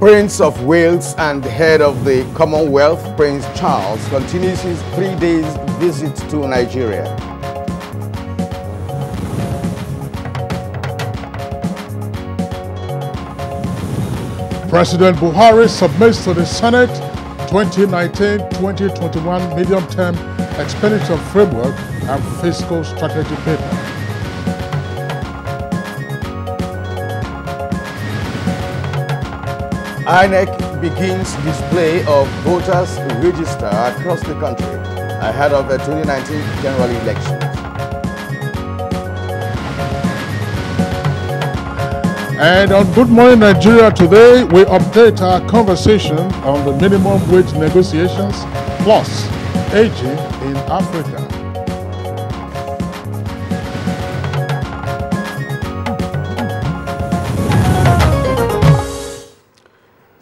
Prince of Wales and head of the Commonwealth, Prince Charles, continues his 3 days visit to Nigeria. President Buhari submits to the Senate 2019-2021 medium-term expenditure framework and fiscal strategy paper. INEC begins display of voters' register across the country ahead of the 2019 general elections. And on Good Morning Nigeria today, we update our conversation on the minimum wage negotiations plus aging in Africa.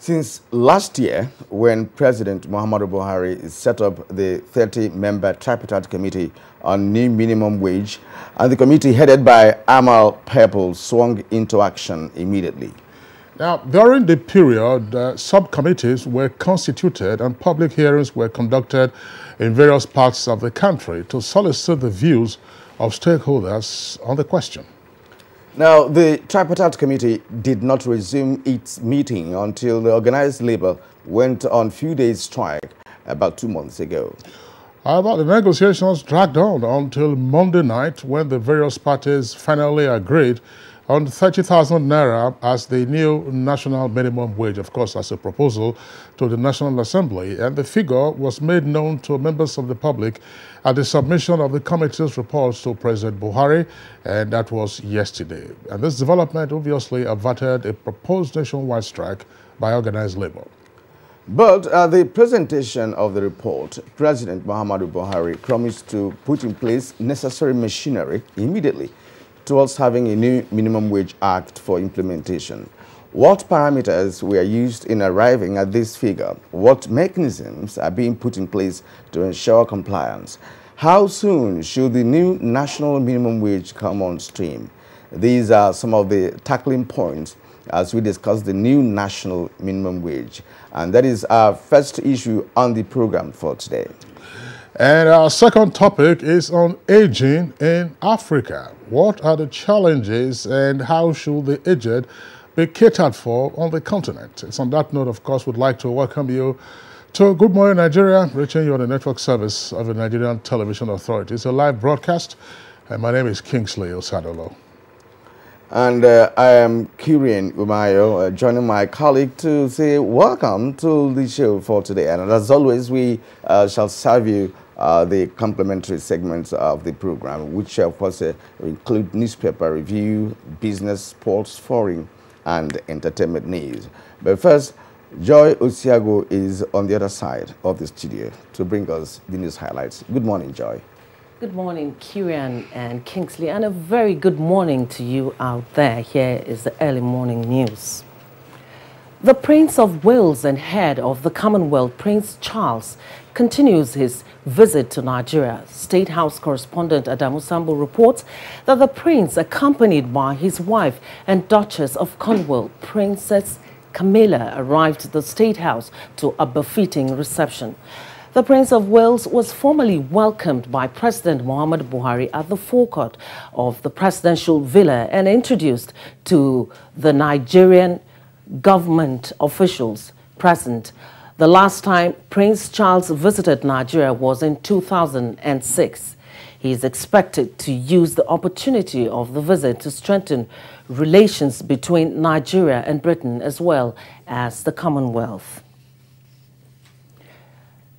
Since last year, when President Muhammadu Buhari set up the 30-member tripartite committee on new minimum wage, and the committee headed by Amal Purple swung into action immediately. Now, during the period, subcommittees were constituted and public hearings were conducted in various parts of the country to solicit the views of stakeholders on the question. Now, the tripartite committee did not resume its meeting until the organized labor went on few days strike about 2 months ago. However, the negotiations dragged on until Monday night when the various parties finally agreed on 30,000 naira as the new national minimum wage, of course, as a proposal to the National Assembly. And the figure was made known to members of the public at the submission of the committee's reports to President Buhari, and that was yesterday. And this development obviously averted a proposed nationwide strike by organized labor. But at the presentation of the report, President Muhammadu Buhari promised to put in place necessary machinery immediately towards having a new minimum wage act for implementation. What parameters were used in arriving at this figure? What mechanisms are being put in place to ensure compliance? How soon should the new national minimum wage come on stream? These are some of the tackling points as we discuss the new national minimum wage. And that is our first issue on the program for today. And our second topic is on aging in Africa. What are the challenges and how should the aged be catered for on the continent? It's on that note, of course, we'd like to welcome you to Good Morning Nigeria, reaching you on the network service of the Nigerian Television Authority. It's a live broadcast, and my name is Kingsley Osadolo. And I am Kyrian Umayo, joining my colleague to say welcome to the show for today. And as always, we shall serve you the complimentary segments of the program, which of course include newspaper review, business, sports, foreign, and entertainment news. But first, Joy Osiago is on the other side of the studio to bring us the news highlights. Good morning, Joy. Good morning, Kyrian and Kingsley, and a very good morning to you out there. Here is the early morning news. The Prince of Wales and head of the Commonwealth, Prince Charles, continues his visit to Nigeria. State House correspondent Adamu Sambo reports that the Prince, accompanied by his wife and Duchess of Cornwall, Princess Camilla, arrived at the State House to a befitting reception. The Prince of Wales was formally welcomed by President Muhammadu Buhari at the forecourt of the presidential villa and introduced to the Nigerian government officials present. The last time Prince Charles visited Nigeria was in 2006. He is expected to use the opportunity of the visit to strengthen relations between Nigeria and Britain as well as the Commonwealth.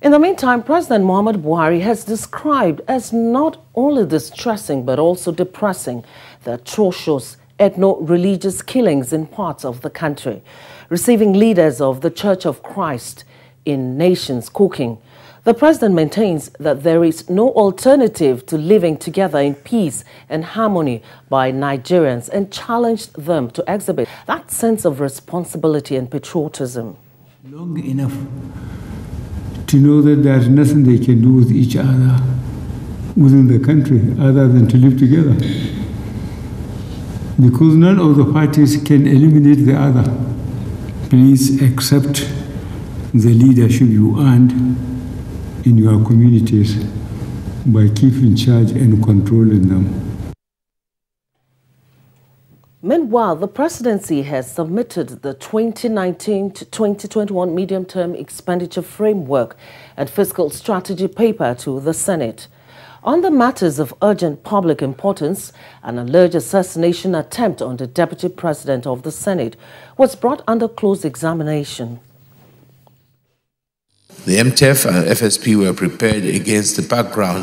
In the meantime, President Muhammadu Buhari has described as not only distressing but also depressing the atrocious ethno-religious killings in parts of the country, receiving leaders of the Church of Christ in nations cooking. The president maintains that there is no alternative to living together in peace and harmony by Nigerians and challenged them to exhibit that sense of responsibility and patriotism. Long enough to know that there's nothing they can do with each other within the country other than to live together. Because none of the parties can eliminate the other. please accept the leadership you earned in your communities by keeping charge and controlling them. Meanwhile, the presidency has submitted the 2019 to 2021 medium-term expenditure framework and fiscal strategy paper to the Senate. On the matters of urgent public importance, an alleged assassination attempt on the Deputy President of the Senate was brought under close examination. The MTEF and FSP were prepared against the background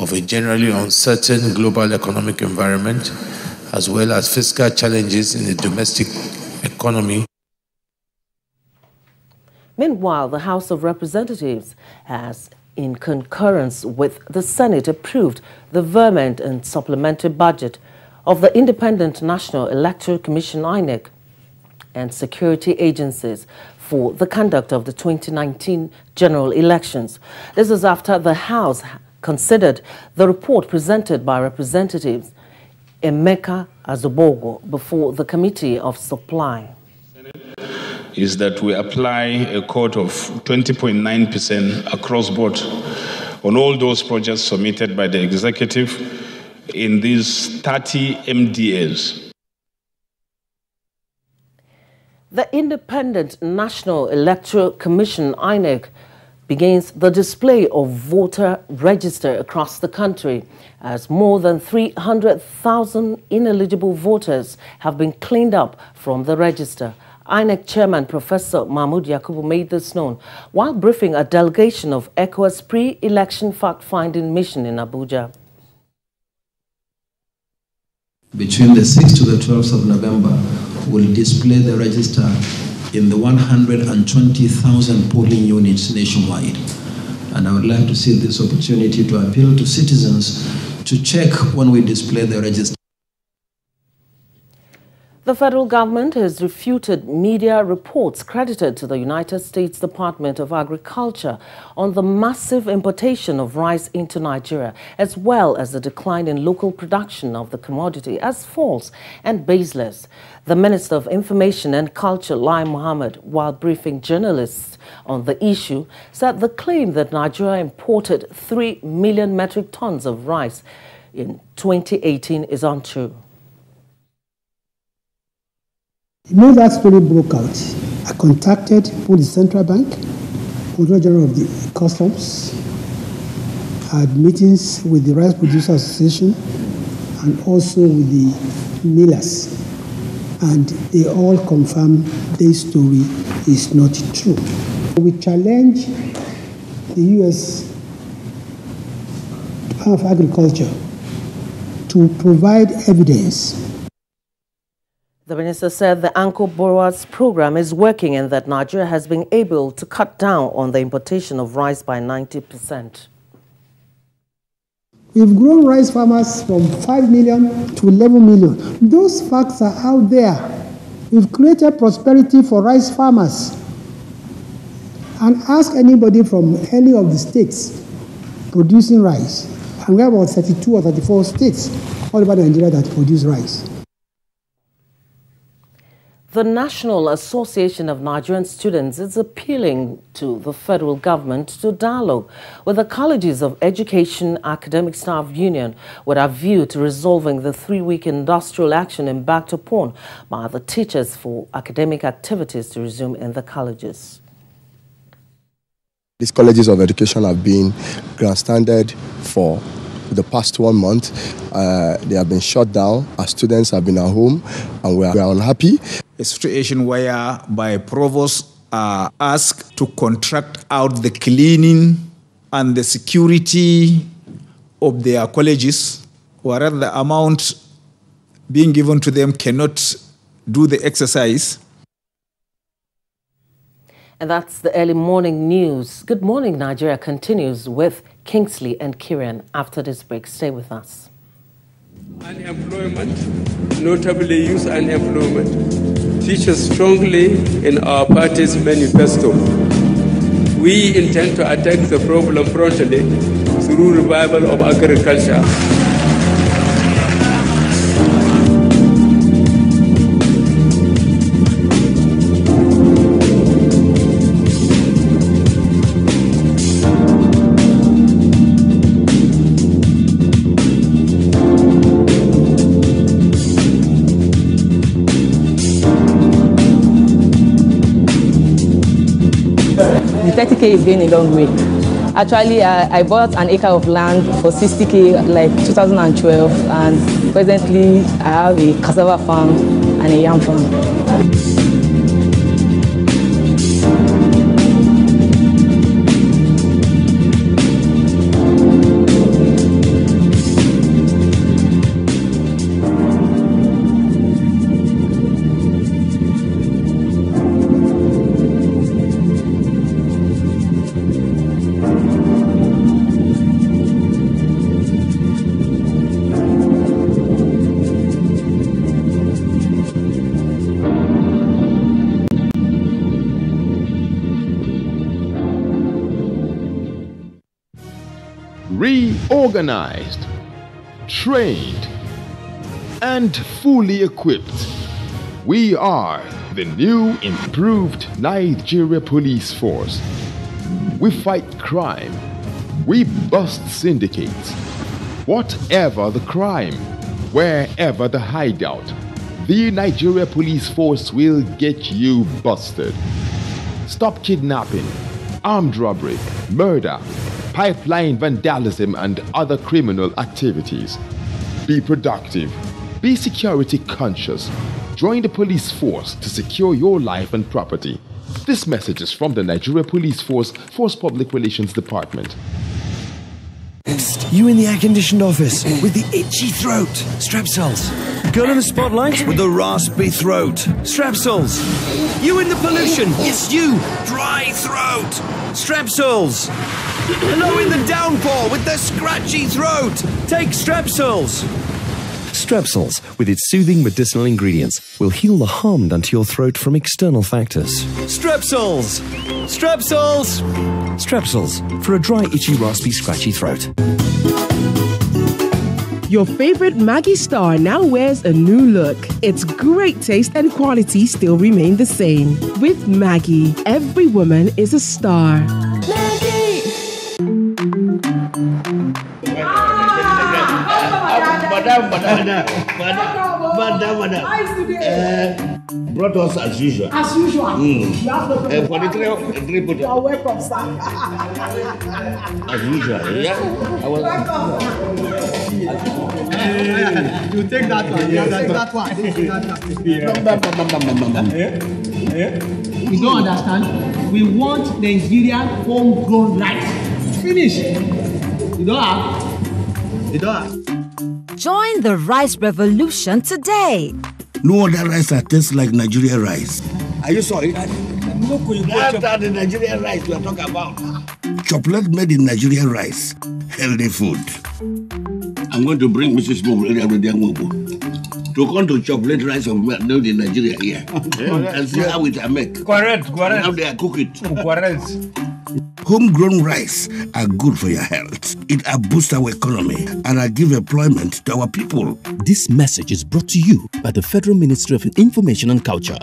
of a generally uncertain global economic environment, as well as fiscal challenges in the domestic economy. Meanwhile, the House of Representatives has, in concurrence with the Senate, approved the verment and supplementary budget of the Independent National Electoral Commission (INEC) and security agencies for the conduct of the 2019 general elections. This is after the House considered the report presented by Representatives Emeka Azobogo before the Committee of Supply. Is that we apply a quote of 20.9% across board on all those projects submitted by the executive in these 30 MDAs. The Independent National Electoral Commission (INEC) begins the display of voter register across the country as more than 300,000 ineligible voters have been cleaned up from the register. INEC Chairman Professor Mahmoud Yakubu made this known while briefing a delegation of ECOWAS pre-election fact-finding mission in Abuja. Between the 6th to the 12th of November, we'll display the register in the 120,000 polling units nationwide. And I would like to seize this opportunity to appeal to citizens to check when we display the register. The federal government has refuted media reports credited to the United States Department of Agriculture on the massive importation of rice into Nigeria, as well as the decline in local production of the commodity as false and baseless. The Minister of Information and Culture, Lai Mohammed, while briefing journalists on the issue, said the claim that Nigeria imported 3 million metric tons of rice in 2018 is untrue. The moment that story broke out, I contacted both the Central Bank, Controller General of the Customs, had meetings with the Rice Producers Association and also with the millers, and they all confirmed this story is not true. We challenge the U.S. Department of Agriculture to provide evidence. The minister said the Anchor Borrowers program is working and that Nigeria has been able to cut down on the importation of rice by 90%. We've grown rice farmers from 5 million to 11 million. Those facts are out there. We've created prosperity for rice farmers. And ask anybody from any of the states producing rice. And we have about 32 or 34 states all over Nigeria that produce rice. The National Association of Nigerian Students is appealing to the federal government to dialogue with the Colleges of Education Academic Staff Union with a view to resolving the 3-week industrial action embarked upon by the teachers for academic activities to resume in the colleges. These colleges of education have been grandstanded for the past 1 month. They have been shut down. Our students have been at home and we are unhappy. A situation whereby provosts are asked to contract out the cleaning and the security of their colleges, whereas the amount being given to them cannot do the exercise. And that's the early morning news. Good Morning Nigeria continues with Kingsley and Kieran after this break. Stay with us. Unemployment, notably youth unemployment, features strongly in our party's manifesto. We intend to attack the problem frontally through revival of agriculture. 30K is going a long way. Actually, I bought an acre of land for 60K like 2012, and presently I have a cassava farm and a yam farm. Reorganized, trained, and fully equipped, we are the new improved Nigeria Police Force. We fight crime, we bust syndicates. Whatever the crime, wherever the hideout, the Nigeria Police Force will get you busted. Stop kidnapping, armed robbery, murder, pipeline vandalism, and other criminal activities. Be productive. Be security conscious. Join the police force to secure your life and property. This message is from the Nigeria Police Force Public Relations Department. You in the air-conditioned office with the itchy throat. Strepsils. Girl in the spotlight with the raspy throat. Strepsils. You in the pollution. Yes, you. Dry throat. Strepsils. Hello in the downpour with the scratchy throat. Take Strepsils. Strepsils, with its soothing medicinal ingredients, will heal the harm done to your throat from external factors. Strepsils. Strepsils. Strepsils, for a dry, itchy, raspy, scratchy throat. Your favorite Maggi star now wears a new look. Its great taste and quality still remain the same. With Maggi, every woman is a star. Madam. Brought us as usual. As usual. You have no problem. For the three put. You are welcome, sir. As usual, yeah. I was. You take that one. You take that one. You don't understand. We want Nigerian homegrown rice. Finish. You don't have. You don't have. Join the rice revolution today. No other rice that tastes like Nigerian rice. Are you sorry? That's the Nigerian rice we are talking about. Chocolate made in Nigerian rice. Healthy food. I'm going to bring Mrs. Mobo to come to chocolate rice of made in Nigeria here. And see how it are made. Correct. And how they are cook it. Correct. Homegrown rice are good for your health. It boosts our economy and give employment to our people. This message is brought to you by the Federal Ministry of Information and Culture.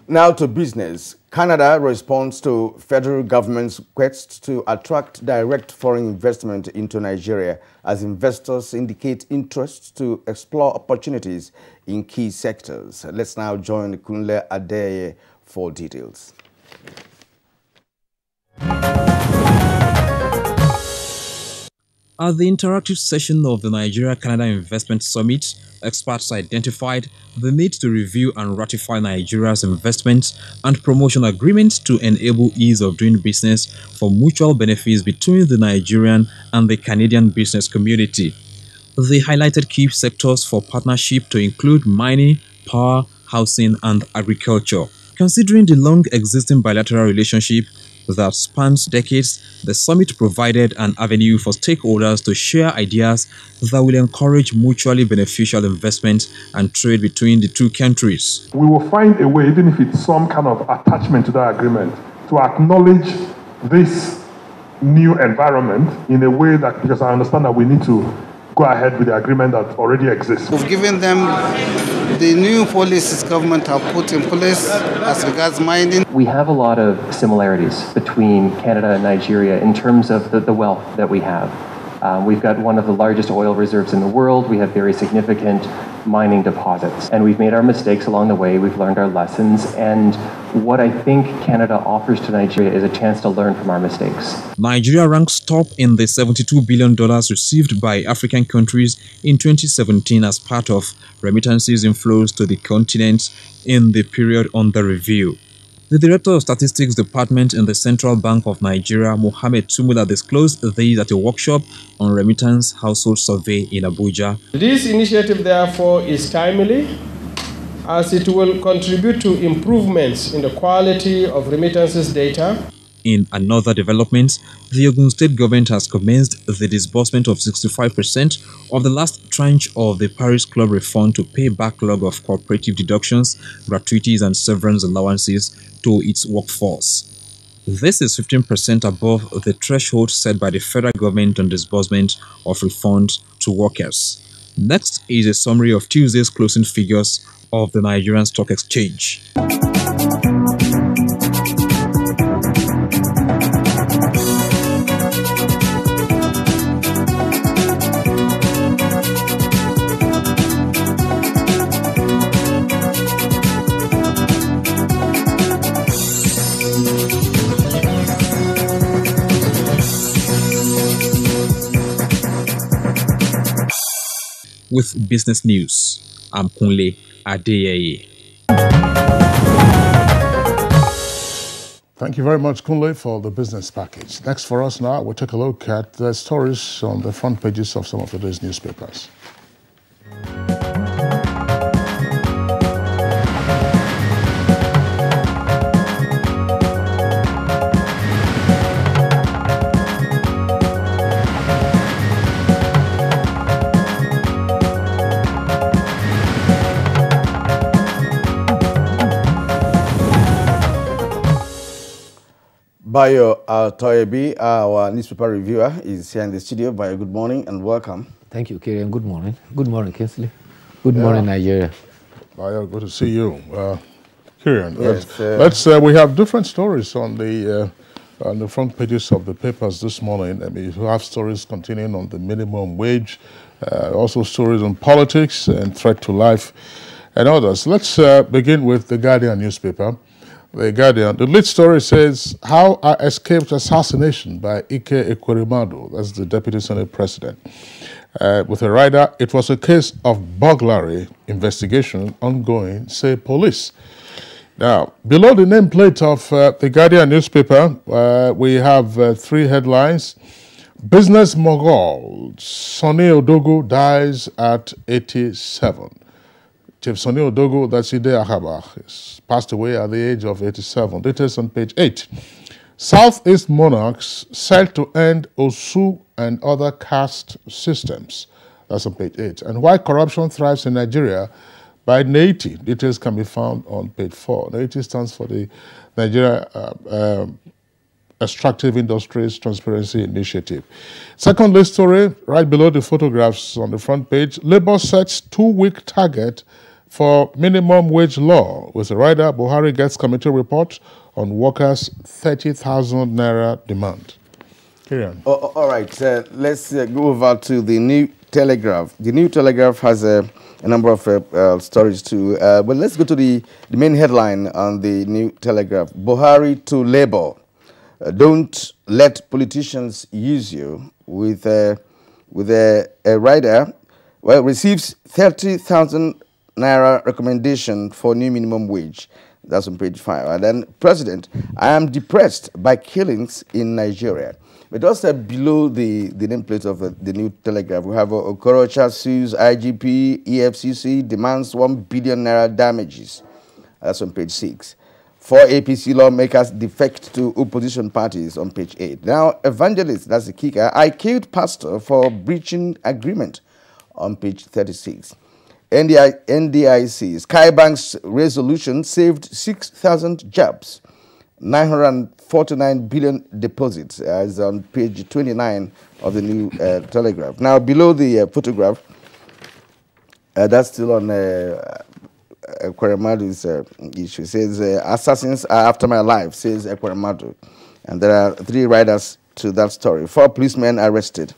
Now to business. Canada responds to federal government's quest to attract direct foreign investment into Nigeria as investors indicate interest to explore opportunities in key sectors. Let's now join Kunle Adeye for details. At the interactive session of the Nigeria-Canada Investment Summit, experts identified the need to review and ratify Nigeria's investment and promotion agreements to enable ease of doing business for mutual benefits between the Nigerian and the Canadian business community. They highlighted key sectors for partnership to include mining, power, housing, and agriculture. Considering the long-existing bilateral relationship that spans decades, the summit provided an avenue for stakeholders to share ideas that will encourage mutually beneficial investment and trade between the two countries. We will find a way, even if it's some kind of attachment to that agreement, to acknowledge this new environment in a way that, because I understand that we need to go ahead with the agreement that already exists. We've given them the new policies government have put in place as regards mining. We have a lot of similarities between Canada and Nigeria in terms of the wealth that we have. We've got one of the largest oil reserves in the world. We have very significant mining deposits. And we've made our mistakes along the way. We've learned our lessons. And what I think Canada offers to Nigeria is a chance to learn from our mistakes. Nigeria ranks top in the $72 billion received by African countries in 2017 as part of remittances inflows to the continent in the period under review. The Director of Statistics Department in the Central Bank of Nigeria, Mohammed Tumula, disclosed this at a workshop on remittance household survey in Abuja. This initiative, therefore, is timely, as it will contribute to improvements in the quality of remittances data. In another development, the Ogun State government has commenced the disbursement of 65% of the last tranche of the Paris Club refund to pay backlog of cooperative deductions, gratuities and severance allowances to its workforce. This is 15% above the threshold set by the federal government on disbursement of refunds to workers. Next is a summary of Tuesday's closing figures of the Nigerian Stock Exchange. With business news, I'm Kunle Adeyeye. Thank you very much, Kunle, for the business package. Next for us now, we'll take a look at the stories on the front pages of some of today's newspapers. Bayo Toyebi, our newspaper reviewer, is here in the studio. Bayo, good morning and welcome. Thank you, Kirian. Good morning. Good morning, Kinsley. Good morning, Nigeria. Bayo, good to see you. Kirian, yes, we have different stories on the front pages of the papers this morning. I mean, you have stories continuing on the minimum wage, also stories on politics and threat to life and others. Let's begin with the Guardian newspaper. The Guardian, the lead story says, how I escaped assassination by Ike Ekweremadu, that's the Deputy Senate President. With a rider, it was a case of burglary investigation ongoing, say police. Now, below the nameplate of the Guardian newspaper, we have three headlines. Business mogul Sonny Odogu dies at 87. Chief Sonny Odogu, that's Ide Ahaba, passed away at the age of 87. Details on page 8. Southeast monarchs set to end Osu and other caste systems. That's on page 8. And why corruption thrives in Nigeria by NTA. Details can be found on page 4. NTA stands for the Nigeria Extractive Industries Transparency Initiative. Secondly story, right below the photographs on the front page, Labour sets 2-week target for minimum wage law. With a rider, Buhari gets committee report on workers' 30,000 naira demand. Carry on. All right, let's go over to the New Telegraph. The New Telegraph has a number of stories too. But let's go to the main headline on the New Telegraph. Buhari to Labour. Don't let politicians use you. With a rider, well, receives 30,000 naira recommendation for new minimum wage. That's on page 5. And then, President, I am depressed by killings in Nigeria. But also below the nameplate of the New Telegraph, we have Okorocha sues IGP, EFCC demands 1 billion naira damages. That's on page 6. 4 APC lawmakers defect to opposition parties on page 8. Now, evangelist, that's the kicker. I killed pastor for breaching agreement on page 36. NDIC, Skybank's resolution saved 6,000 jobs, 949 billion deposits, as on page 29 of the New Telegraph. Now, below the photograph, that's still on Ekweremadu's issue. It says, assassins are after my life, says Ekweremadu. And there are 3 riders to that story. 4 policemen arrested.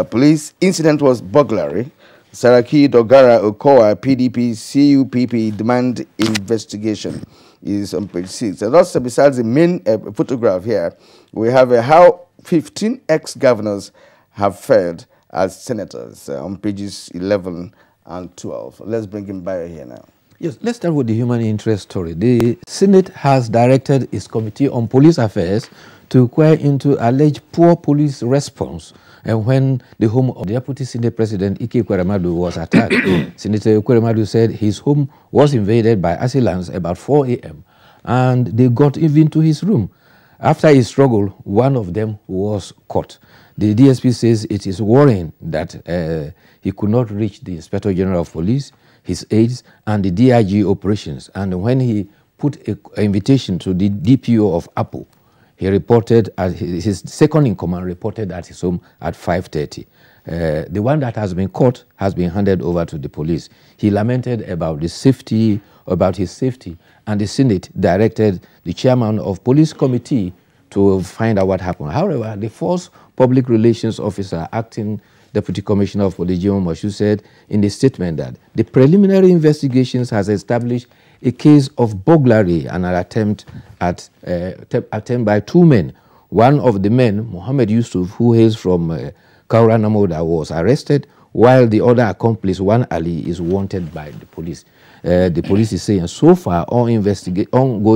Police incident was burglary. Saraki Dogara Okoa, PDP, CUPP demand investigation is on page 6. And also besides the main photograph here, we have how 15 ex-governors have failed as senators on pages 11 and 12. Let's bring him by here now. Yes, let's start with the human interest story. The Senate has directed its Committee on Police Affairs to inquire into alleged poor police response and when the home of Deputy Senate President Ike Ekweremadu was attacked. Senator Ekweremadu said his home was invaded by assailants about 4 a.m. and they got even to his room. After a struggle, one of them was caught. The DSP says it is worrying that he could not reach the Inspector General of Police, his aides, and the DIG operations. And when he put an invitation to the DPO of Apple, he reported, his second in command reported at his home at 5:30. The one that has been caught has been handed over to the police. He lamented about his safety, and the Senate directed the chairman of police committee to find out what happened. However, the first public relations officer, acting Deputy Commissioner of Police, Jim Moshu, said in the statement that the preliminary investigations has established a case of burglary and an attempt by 2 men. One of the men, Mohammed Yusuf, who hails from Kaura Namoda, was arrested, while the other accomplice, one Ali, is wanted by the police. The police is saying so far ongoing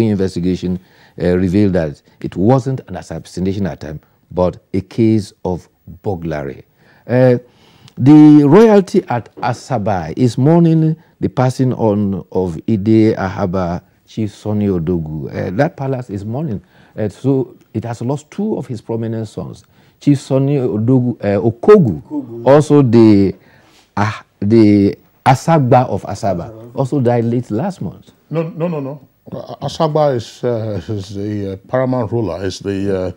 investigation revealed that it wasn't an assassination attempt, but a case of burglary. The royalty at Asaba is mourning the passing on of Ide Ahaba Chief Sonny Odogu. That palace is mourning. So it has lost 2 of his prominent sons. Chief Sonny Odogu, Okogu, also the Asagba of Asaba, also died late last month. No. Asagba is the paramount ruler, is the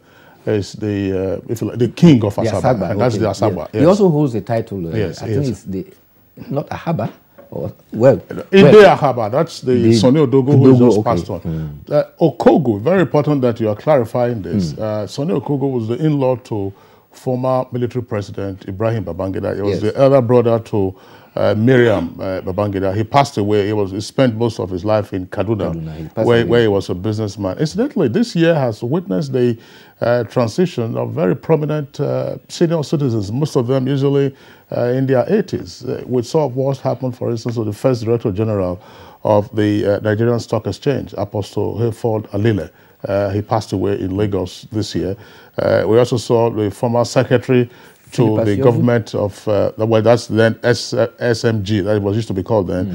king of Asaba, and that's the Asaba. Yes. Yes. He also holds the title. I think it's not Ahaba. Ide Ahaba, that's the Sonny Odogu who is just passed on. Okogu, very important that you are clarifying this. Sonny Okogu was the in-law to former military president Ibrahim Babangida. He was the elder brother to Miriam Babangida. He passed away. He spent most of his life in Kaduna, where he was a businessman. Incidentally, this year has witnessed the transition of very prominent senior citizens, most of them usually in their 80s. We saw what happened, for instance, with the first Director General of the Nigerian Stock Exchange, Apostle Hayford Alile. He passed away in Lagos this year. We also saw the former secretary to the government of, well, that's then SMG, that was used to be called then,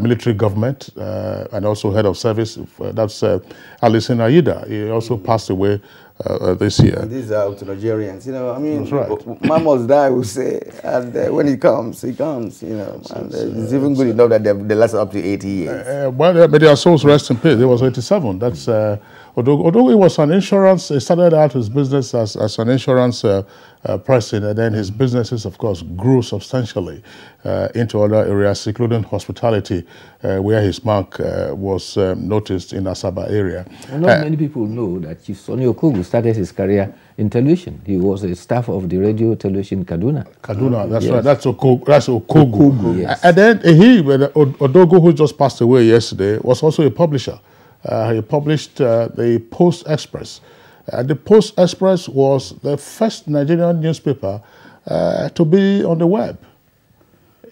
military government, and also head of service, that's Alison Aida. He also passed away this year. And these are to Nigerians, you know, I mean, man must die, we say, and when he comes, you know, and it's even good enough that they last up to 80 years. Well, but their souls rest in peace. He was 87. That's, although he was an insurance, he started out his business as an insurance person, and then his businesses, of course, grew substantially into other areas, including hospitality, where his mark was noticed in Asaba area. And not many people know that Chief Sonny Okogu started his career in television. He was a staff of the radio television Kaduna. That's right. That's Okogu. Yes. And then Odogu, who just passed away yesterday, was also a publisher. He published the Post Express. The Post Express was the first Nigerian newspaper to be on the web.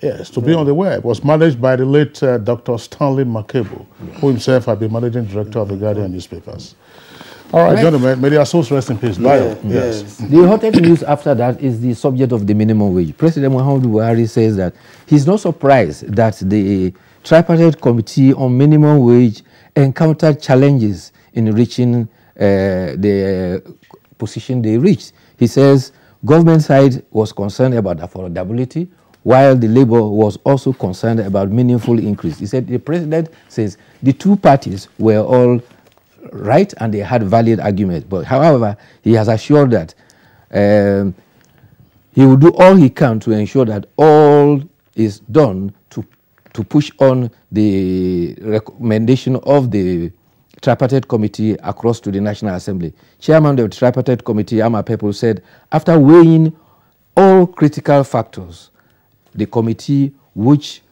Yes, to be on the web. It was managed by the late Dr. Stanley Makebo, who himself had been managing director of the Guardian newspapers. All right, gentlemen, may their souls rest in peace. Yes. The hottest news after that is the subject of the minimum wage. President Muhammadu Buhari says that he's not surprised that the tripartite committee on minimum wage encountered challenges in reaching the position they reached. He says government side was concerned about affordability, while the labor was also concerned about meaningful increase. He said the president says the two parties were all right and they had valid arguments. But however, he has assured that he will do all he can to ensure that all is done to push on the recommendation of the tripartite committee across to the National Assembly. Chairman of the tripartite committee, Ama Pepo, said after weighing all critical factors, the committee, which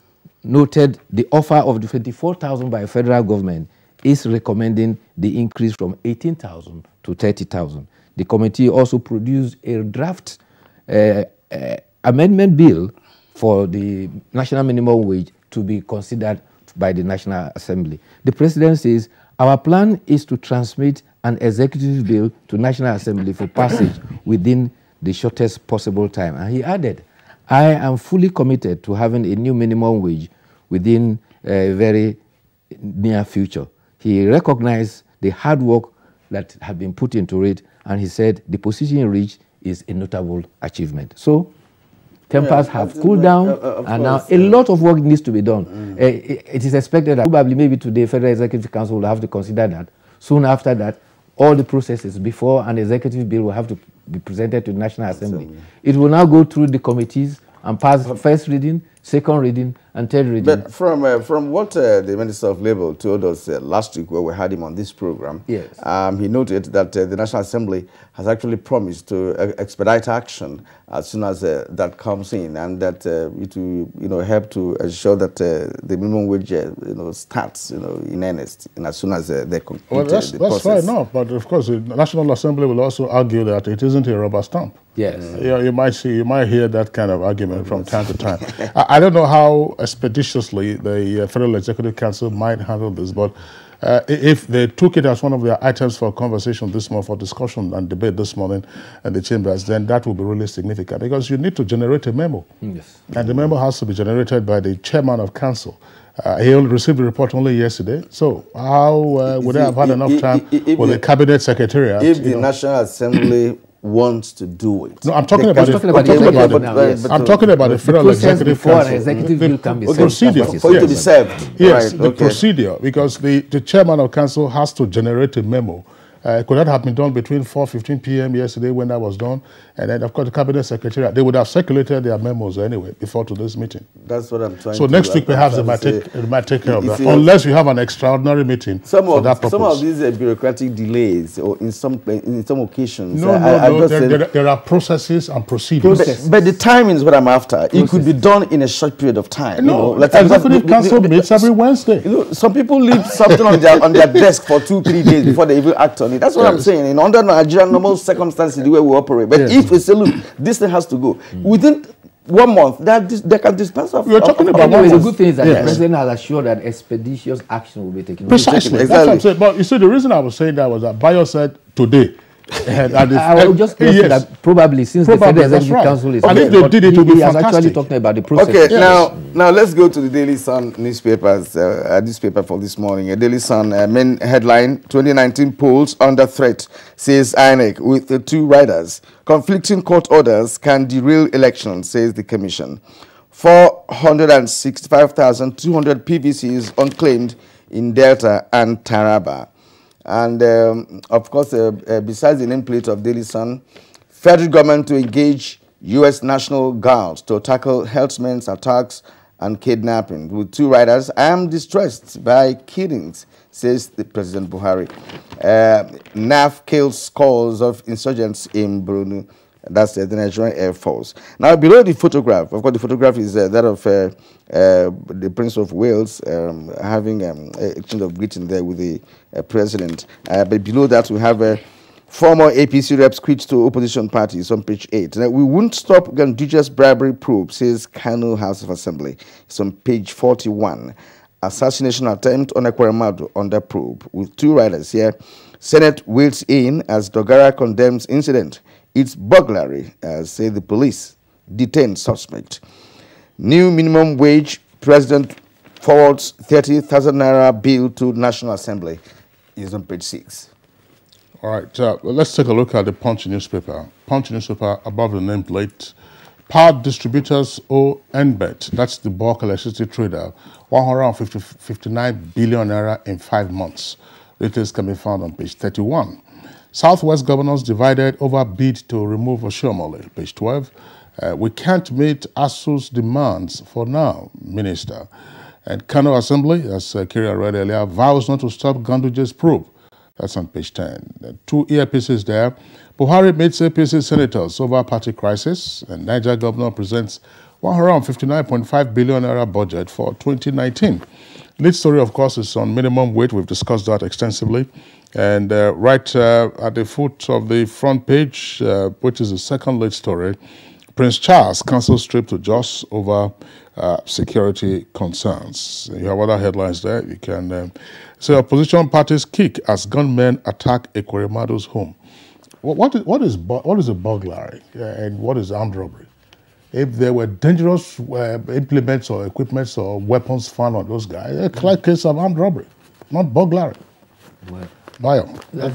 noted the offer of the 24,000 by federal government, is recommending the increase from 18,000 to 30,000. The committee also produced a draft amendment bill for the national minimum wage to be considered by the National Assembly. The President says, our plan is to transmit an executive bill to National Assembly for passage within the shortest possible time. And he added, I am fully committed to having a new minimum wage within a very near future. He recognized the hard work that had been put into it, and he said the position reached is a notable achievement. So tempers have cooled down, and now a lot of work needs to be done. It is expected that probably maybe today Federal Executive Council will have to consider that. Soon after that, all the processes before an executive bill will have to be presented to the National Assembly. It will now go through the committees and pass first reading, second reading, and third reading. But from what the Minister of Labour told us last week, where we had him on this program, yes, he noted that the National Assembly has actually promised to expedite action as soon as that comes in, and that it will, help to ensure that the minimum wage, starts, in earnest, and as soon as they complete the process. That's fair enough, but of course, the National Assembly will also argue that it isn't a rubber stamp. Yes, you might hear that kind of argument from time to time. I don't know how expeditiously the Federal Executive Council might handle this, but if they took it as one of their items for conversation this morning, for discussion and debate this morning in the chambers, then that will be really significant, because you need to generate a memo. Yes. And the memo has to be generated by the chairman of council. He only received the report only yesterday, so how would they have had enough time with the cabinet secretariat? If the National Assembly wants to do it. No, I'm talking about the Federal Executive Council. Procedure. For it to be served. Yes, the procedure, because the chairman of council has to generate a memo. Could that have been done between 4:15 p.m. yesterday when that was done? And then, of course, the cabinet secretariat, they would have circulated their memos anyway before today's meeting. That's what I'm trying to So next week, perhaps they might take care of that, unless you have an extraordinary meeting for that purpose. Some of these bureaucratic delays, or in some occasions... There are processes and procedures. But the timing is what I'm after. It could be done in a short period of time. Executive Council meets every Wednesday. Some people leave something on their desk for 2-3 days before they even act on it. That's what I'm saying. Under Nigerian normal circumstances, the way we operate. But if we say, look, this thing has to go within 1 month, they can dispense of. We're talking about the good thing is that the president has assured that expeditious action will be taken. Precisely. That's what I'm saying. But you see, the reason I was saying that was that Bayo said today. I will just say that probably since the Federal Executive Council is, and if they did it, he has actually talking about the process. Okay, now let's go to the Daily Sun newspapers. Newspaper for this morning. A Daily Sun main headline: 2019 polls under threat, says INEC, with the 2 riders. Conflicting court orders can derail elections, says the commission. 465,200 PVCs unclaimed in Delta and Taraba. And, of course, besides the nameplate of Daily Sun, federal government to engage U.S. National Guard to tackle herdsmen's attacks and kidnapping. With 2 riders, I am distressed by killings, says the President Buhari. NAF kills scores of insurgents in Brunei. That's the Nigerian Air Force. Now, below the photograph, of course, the photograph is that of the Prince of Wales having an exchange of greeting there with the president. But below that, we have former APC reps quit to opposition parties on page 8. Now, we won't stop Ganduja's bribery probe, says Kano House of Assembly. It's on page 41. Assassination attempt on Ekweremadu under probe. With 2 riders here, Senate waits in as Dogara condemns incident. It's burglary, say the police. Detained suspect. New minimum wage, President forwards 30,000 naira bill to National Assembly. Is on page 6. All right, let's take a look at the Punch newspaper. Punch newspaper above the nameplate. Power distributors owe NBET, that's the bulk electricity trader, 159 billion naira in 5 months. Details can be found on page 31. Southwest governors divided over bid to remove Oshiomhole, page 12. We can't meet ASU's demands for now, Minister. And Kano Assembly, as Kyria read earlier, vows not to stop Ganduja's probe. That's on page 10. 2 earpieces there. Buhari meets APC senators over party crisis, and Niger governor presents 159.5 billion naira budget for 2019. Lead story, of course, is on minimum wage. We've discussed that extensively. And right at the foot of the front page, which is the second lead story, Prince Charles cancels trip to Jos over security concerns. You have other headlines there. You can say opposition parties kick as gunmen attack Ekwerimado's home. What is a burglary and what is armed robbery? If there were dangerous implements or equipments or weapons found on those guys, a clear case of armed robbery, not burglary. Well, that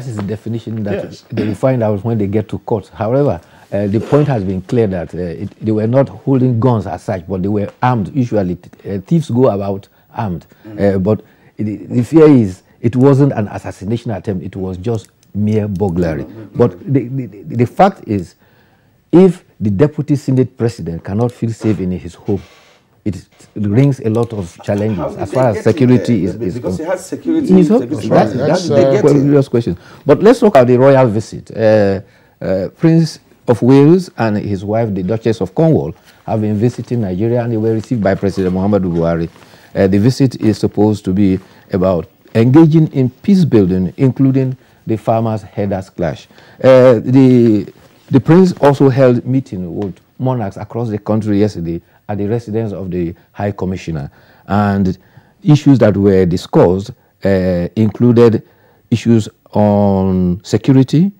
is the definition that they will find out when they get to court. However, the point has been clear that they were not holding guns as such, but they were armed. Usually, thieves go about armed. But the fear is it wasn't an assassination attempt. It was just mere burglary. But the fact is, if the deputy Senate president cannot feel safe in his home, it brings a lot of challenges as far as security is concerned. Because he has security. That's the curious question. But let's look at the royal visit. Prince of Wales and his wife, the Duchess of Cornwall, have been visiting Nigeria, and they were received by President Muhammadu Buhari. The visit is supposed to be about engaging in peace building, including the farmers' herders clash. The prince also held meeting with monarchs across the country yesterday at the residence of the High Commissioner, and issues that were discussed included issues on security,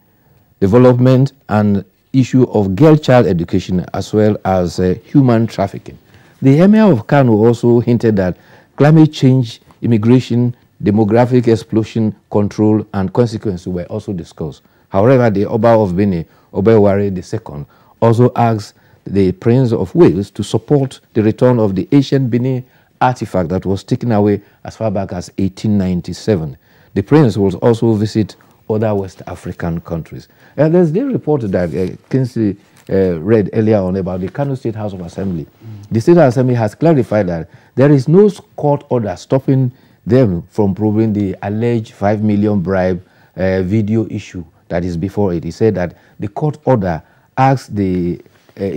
development, and issue of girl-child education, as well as human trafficking. The Emir of Kano also hinted that climate change, immigration, demographic explosion control, and consequences were also discussed. However, the Oba of Benin, Obeware II, also asked the Prince of Wales to support the return of the ancient Benin artifact that was taken away as far back as 1897. The Prince will also visit other West African countries. There's the report that Kingsley read earlier on about the Kano State House of Assembly. The State Assembly has clarified that there is no court order stopping them from proving the alleged 5 million bribe video issue that is before it. He said that the court order asks a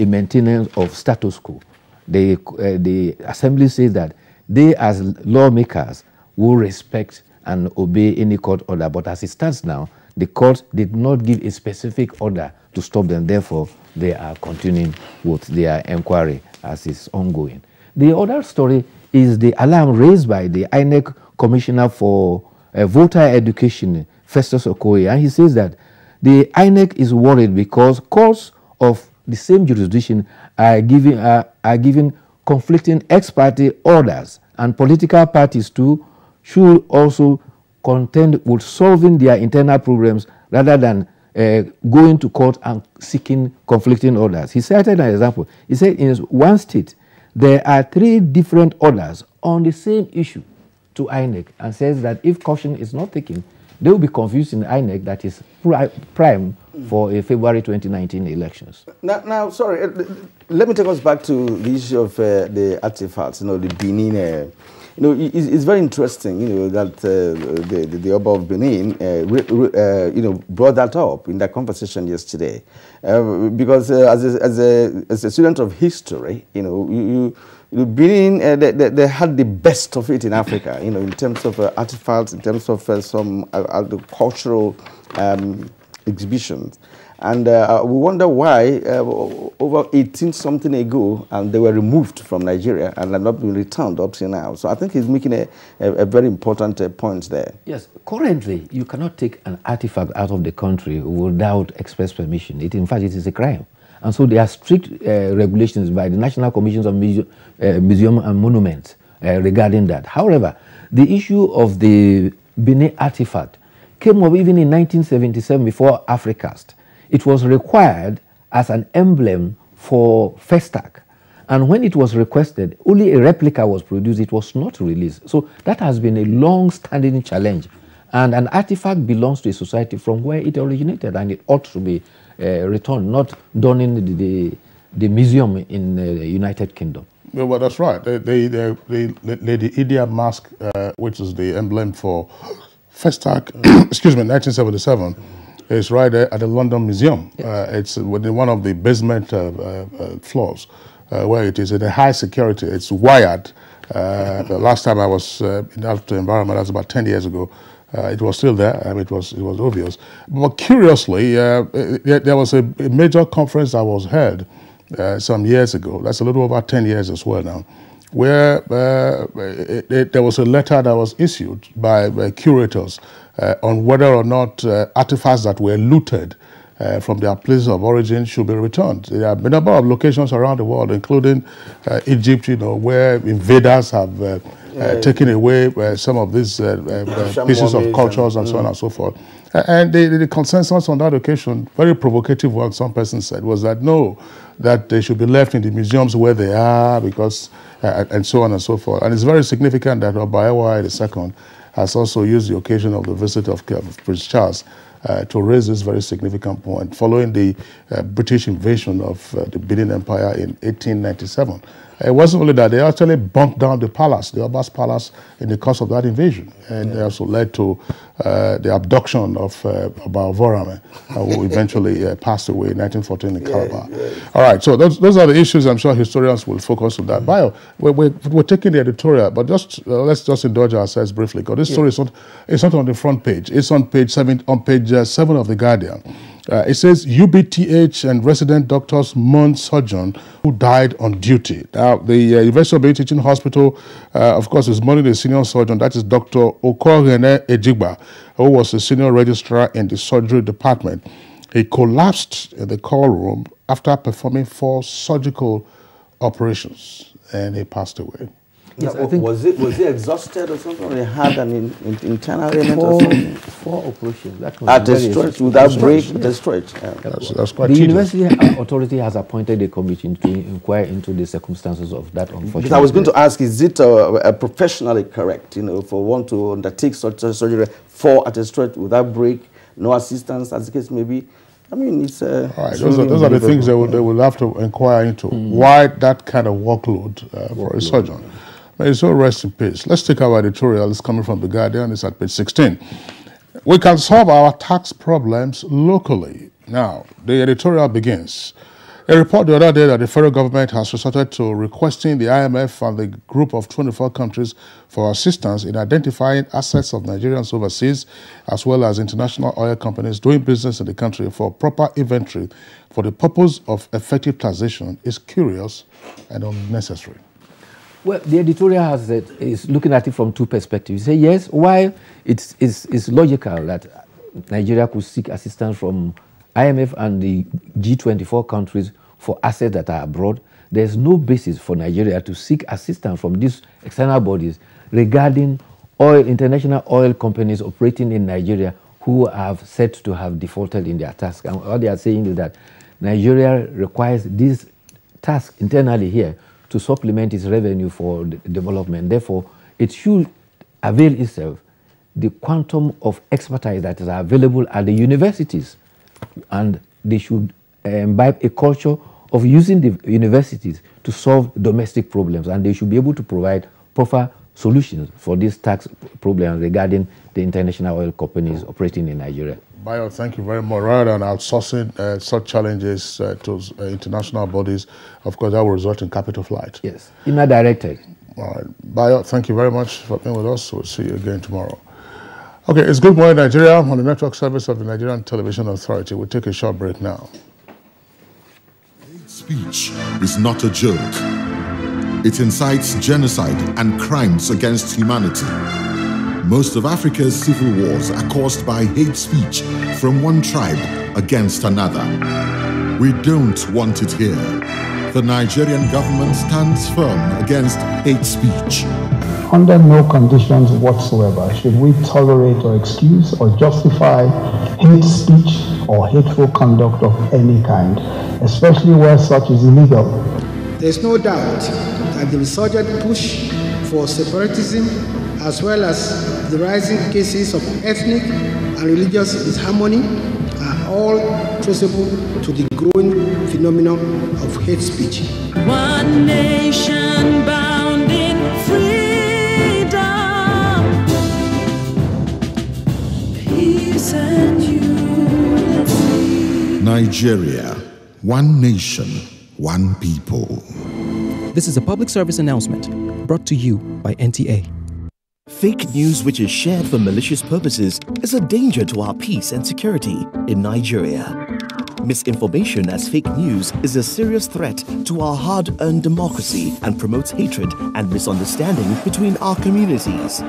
maintenance of status quo. The Assembly says that they as lawmakers will respect and obey any court order, but as it stands now, the court did not give a specific order to stop them. Therefore, they are continuing with their inquiry as is ongoing. The other story is the alarm raised by the INEC Commissioner for Voter Education, Festus Okoye, and he says that the INEC is worried because courts of the same jurisdiction are giving conflicting ex parte orders, and political parties too should also contend with solving their internal problems rather than going to court and seeking conflicting orders. He cited an example. He said in one state, there are 3 different orders on the same issue to INEC, and says that if caution is not taken, they will be confused in INEC that is prime for a February 2019 elections. Now, sorry, let me take us back to the issue of the artifacts, the Benin. It's very interesting, that the Oba of Benin, brought that up in that conversation yesterday, because as a student of history, Benin, they had the best of it in Africa, in terms of artifacts, in terms of some cultural exhibitions. And we wonder why over 18-something ago, they were removed from Nigeria and have not been returned up to now. So I think he's making a very important point there. Yes, currently you cannot take an artifact out of the country without express permission. In fact, it is a crime. And so there are strict regulations by the National Commissions of Museum and Monuments regarding that. However, the issue of the Benin artifact came up even in 1977 before Africast. It was required as an emblem for Festac. And when it was requested, only a replica was produced. It was not released. So that has been a long-standing challenge. And an artifact belongs to a society from where it originated, and it ought to be returned, not done in the museum in the United Kingdom. Well, that's right. The Lady Idia mask, which is the emblem for Festac, excuse me, 1977, is right there at the London Museum. It's within one of the basement floors where it is in a high security. It's wired. The last time I was in that environment, that was about 10 years ago. It was still there. It was obvious. But curiously, there was a major conference that was held some years ago. That's a little over 10 years as well now, where there was a letter that was issued by curators on whether or not artifacts that were looted from their places of origin should be returned. There are a number of locations around the world, including Egypt, where invaders have taken away some of these pieces of cultures and so on and so forth. And the consensus on that occasion, very provocative one, some person said, was that no, that they should be left in the museums where they are, because, and so on and so forth. And it's very significant that Obaewa II has also used the occasion of the visit of Prince Charles to raise this very significant point, following the British invasion of the Benin Empire in 1897. It wasn't only that, they actually burnt down the palace, the Oba's palace, in the course of that invasion. And it also led to the abduction of Obaewa, who eventually passed away in 1914 in Calabar. All right, so those are the issues I'm sure historians will focus on that. Bio, we're taking the editorial, but let's just indulge ourselves briefly, because this story is not on the front page. It's on page 7 of The Guardian. It says UBTH and resident doctors mourn surgeon who died on duty. Now, the University of Benin Teaching Hospital, of course, is mourning the senior surgeon, that is Dr. Okorene Ejigba, who was a senior registrar in the surgery department. He collapsed in the call room after performing 4 surgical operations, and he passed away. Yes, I think was he exhausted or something? Or he had an internal element or something? 4 operations. That at the stretch, without break, the stretch. That's quite the university authority has appointed a committee to inquire into the circumstances of that unfortunate. Because I was going to ask, is it professionally correct, for one to undertake such a surgery 4 at a stretch without break, no assistance, as the case may be? I mean, it's all right. Those are the things they will have to inquire into. Why that kind of workload for a surgeon? May so rest in peace. Let's take our editorial. It's coming from The Guardian. It's at page 16. We can solve our tax problems locally. Now, the editorial begins. A report the other day that the federal government has resorted to requesting the IMF and the group of 24 countries for assistance in identifying assets of Nigerians overseas, as well as international oil companies doing business in the country for proper inventory for the purpose of effective taxation is curious and unnecessary. Well, the editorial is looking at it from 2 perspectives. You say, yes, while it's logical that Nigeria could seek assistance from IMF and the G24 countries for assets that are abroad, there's no basis for Nigeria to seek assistance from these external bodies regarding international oil companies operating in Nigeria who have said to have defaulted in their task. And what they are saying is that Nigeria requires this task internally here to supplement its revenue for development. Therefore, it should avail itself the quantum of expertise that is available at the universities, and they should imbibe a culture of using the universities to solve domestic problems, and they should be able to provide proper solutions for these tax problems regarding the international oil companies operating in Nigeria. Bayo, thank you very much. Rather than outsourcing such challenges to international bodies, of course, that will result in capital flight. Yes, inner directed. All right. Bayo, thank you very much for being with us. We'll see you again tomorrow. Okay, it's Good Morning Nigeria on the network service of the Nigerian Television Authority. We'll take a short break now. Hate speech is not a joke. It incites genocide and crimes against humanity. Most of Africa's civil wars are caused by hate speech from one tribe against another. We don't want it here. The Nigerian government stands firm against hate speech. Under no conditions whatsoever should we tolerate or excuse or justify hate speech or hateful conduct of any kind, especially where such is illegal. There is no doubt that the resurgent push for separatism, as well as the rising cases of ethnic and religious disharmony, are all traceable to the growing phenomenon of hate speech. One nation bound in freedom. Nigeria, one nation, one people. This is a public service announcement brought to you by NTA. Fake news which is shared for malicious purposes is a danger to our peace and security in Nigeria. Misinformation as fake news is a serious threat to our hard-earned democracy and promotes hatred and misunderstanding between our communities.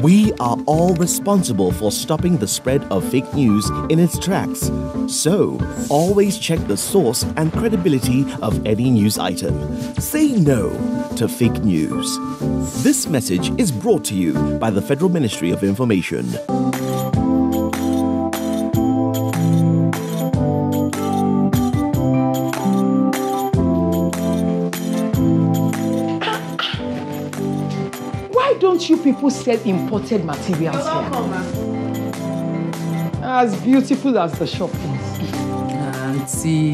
We are all responsible for stopping the spread of fake news in its tracks. So, always check the source and credibility of any news item. Say no to fake news. This message is brought to you by the Federal Ministry of Information. Why don't you people sell imported materials here? As beautiful as the shop is. Auntie,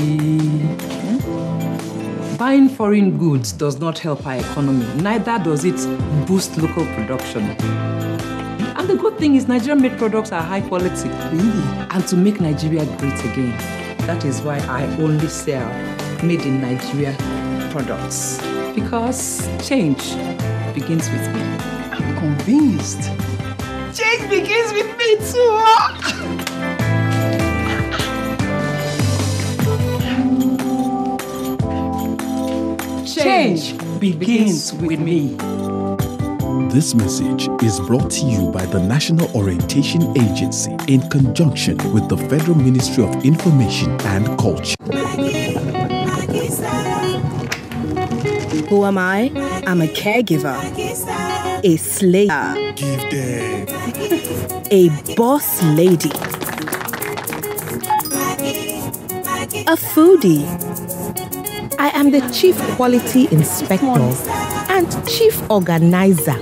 buying foreign goods does not help our economy. Neither does it boost local production. And the good thing is Nigerian-made products are high quality. Really? And to make Nigeria great again, that is why I only sell made in Nigeria products. Because change begins with me. I'm convinced. Change begins with me too. Change begins with me. This message is brought to you by the National Orientation Agency in conjunction with the Federal Ministry of Information and Culture. Who am I? I'm a caregiver, a slave, a boss lady, a foodie. I am the Chief Quality Inspector and Chief Organizer.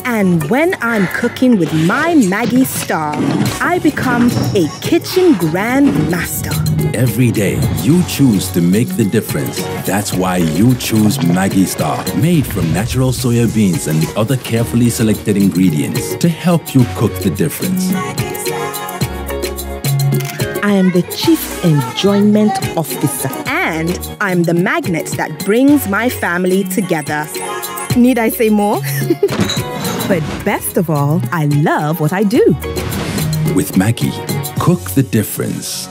And when I'm cooking with my Maggie Star, I become a kitchen grand master. Every day, you choose to make the difference. That's why you choose Maggie Star, made from natural soya beans and other carefully selected ingredients to help you cook the difference. I am the Chief Enjoyment Officer, and I'm the magnet that brings my family together. Need I say more? But best of all, I love what I do. With Maggie, cook the difference.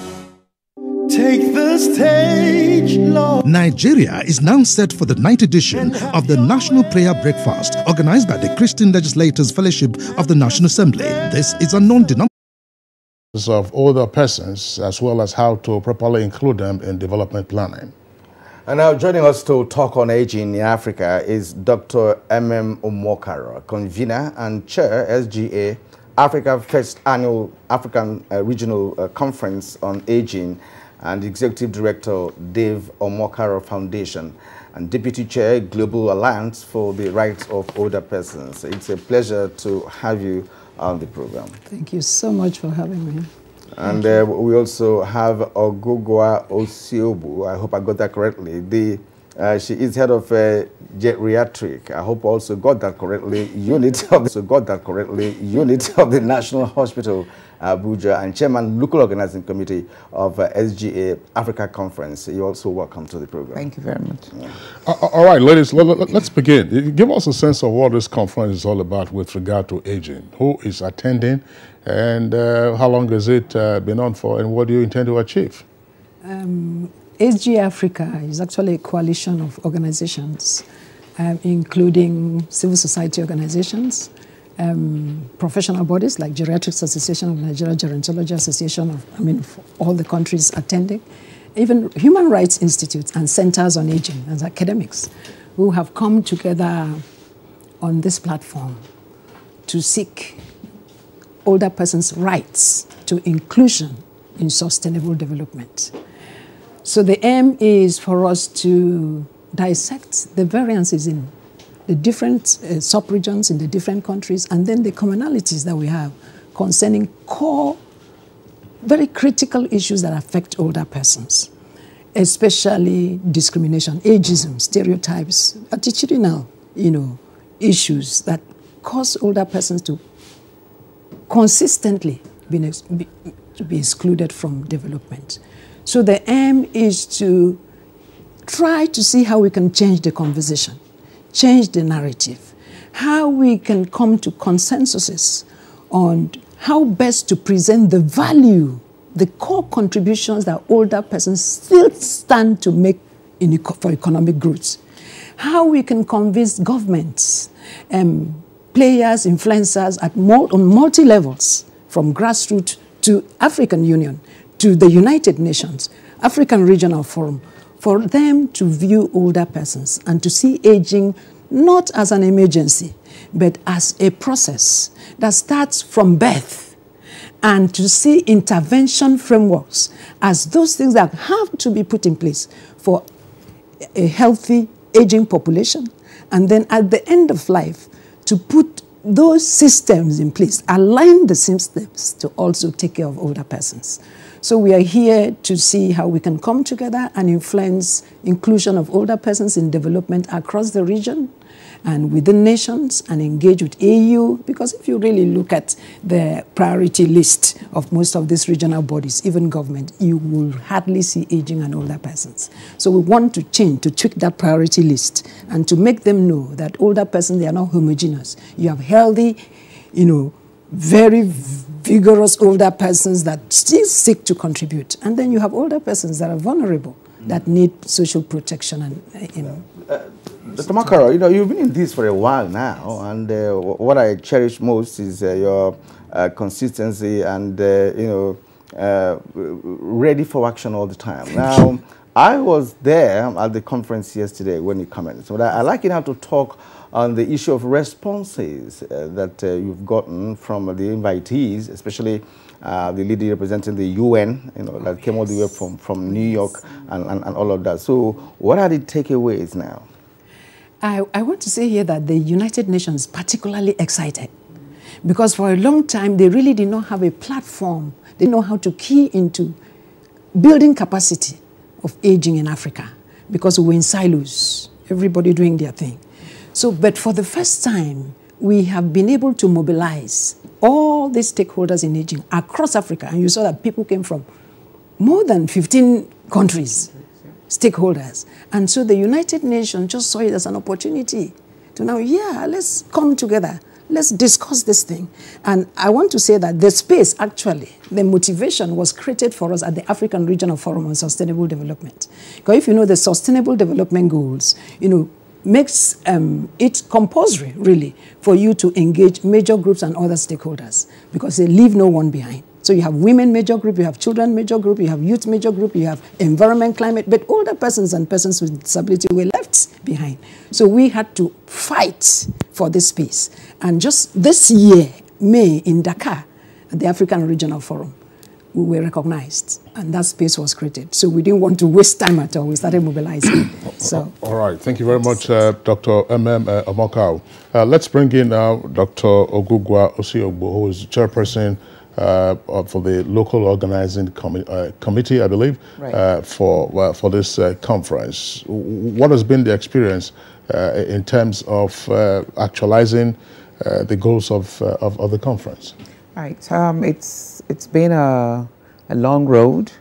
Take the stage, Lord. Nigeria is now set for the 9th edition of the National Prayer Breakfast, organized by the Christian Legislators Fellowship of the National Assembly. This is a non-denominational of older persons, as well as how to properly include them in development planning. And now joining us to talk on aging in Africa is Dr. Omokaro, convener and chair, SGA, Africa First Annual African Regional Conference on Aging, and executive director, Dave Omokaro Foundation, and deputy chair, Global Alliance for the Rights of Older Persons. It's a pleasure to have you on the program. Thank you so much for having me. And we also have Ogugwa Osiobu. I hope I got that correctly. She is head of geriatric. I hope I also got that correctly. Unit of the National Hospital Abuja, and chairman local organizing committee of SGA Africa Conference. You're also welcome to the program. Thank you very much. Yeah. All right, ladies, let's begin. Give us a sense of what this conference is all about with regard to aging. Who is attending, and how long has it been on for, and what do you intend to achieve? SG Africa is actually a coalition of organizations, including civil society organizations, professional bodies like Geriatrics Association of Nigeria, Gerontology Association of, for all the countries attending, even human rights institutes and centers on aging and academics who have come together on this platform to seek older persons' rights to inclusion in sustainable development. So the aim is for us to dissect the variances in the different sub-regions in the different countries, and then the commonalities that we have concerning core, very critical issues that affect older persons, especially discrimination, ageism, stereotypes, attitudinal, issues that cause older persons to consistently to be excluded from development. So the aim is to try to see how we can change the conversation, change the narrative, how we can come to consensuses on how best to present the value, the core contributions that older persons still stand to make for economic growth. How we can convince governments, players, influencers on multi-levels, from grassroots to African Union, to the United Nations, African Regional Forum, for them to view older persons and to see aging not as an emergency, but as a process that starts from birth, and to see intervention frameworks as those things that have to be put in place for a healthy aging population, and then at the end of life to put those systems in place, align the systems to also take care of older persons. So we are here to see how we can come together and influence inclusion of older persons in development across the region and within nations, and engage with AU, because if you really look at the priority list of most of these regional bodies, even government, you will hardly see aging and older persons. So we want to change, to tweak that priority list and to make them know that older persons, they are not homogeneous. You have healthy, very vigorous older persons that still seek to contribute. And then you have older persons that are vulnerable, that need social protection and, Dr. Makaro, you've been in this for a while now, and what I cherish most is your consistency and, ready for action all the time. Now, I was there at the conference yesterday when you commented, so I'd like you now to talk on the issue of responses that you've gotten from the invitees, especially the lady representing the UN, that came all the way from New York and all of that. So what are the takeaways now? I want to say here that the United Nations is particularly excited because for a long time they really did not have a platform. They didn't know how to key into building capacity of aging in Africa because we were in silos, everybody doing their thing. So, but for the first time, we have been able to mobilize all these stakeholders in aging across Africa. And you saw that people came from more than 15 countries, stakeholders. And so the United Nations just saw it as an opportunity to now, let's come together. Let's discuss this thing. And I want to say that the space, actually, the motivation was created for us at the African Regional Forum on Sustainable Development. Because if you know the Sustainable Development Goals, makes it compulsory, really, for you to engage major groups and other stakeholders because they leave no one behind. So you have women major group, you have children major group, you have youth major group, you have environment, climate, but older persons and persons with disability were left behind. So we had to fight for this space. And just this year, May, in Dakar, at the African Regional Forum, we were recognized, and that space was created. So we didn't want to waste time at all. We started mobilizing. So, all right. Thank you very much, Dr. Amakao. Let's bring in now Dr. Ogugwa Osiogbo, who is chairperson for the local organizing committee, I believe, right, for this conference. What has been the experience in terms of actualizing the goals of the conference? Right. It's been a long road,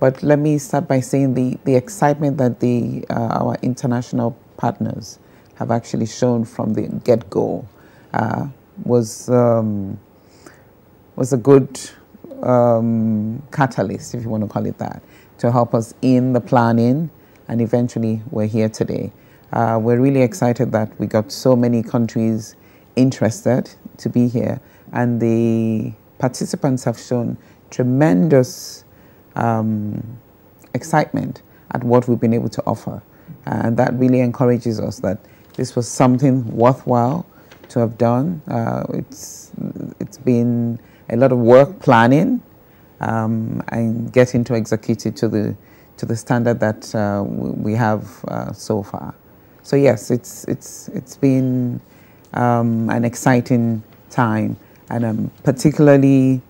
but let me start by saying the excitement that our international partners have actually shown from the get-go was a good catalyst, if you want to call it that, to help us in the planning, and eventually we're here today. We're really excited that we got so many countries interested to be here, and the participants have shown tremendous excitement at what we've been able to offer. And that really encourages us that this was something worthwhile to have done. It's been a lot of work planning and getting to execute it to the standard that we have so far. So yes, it's been an exciting time, and I'm particularly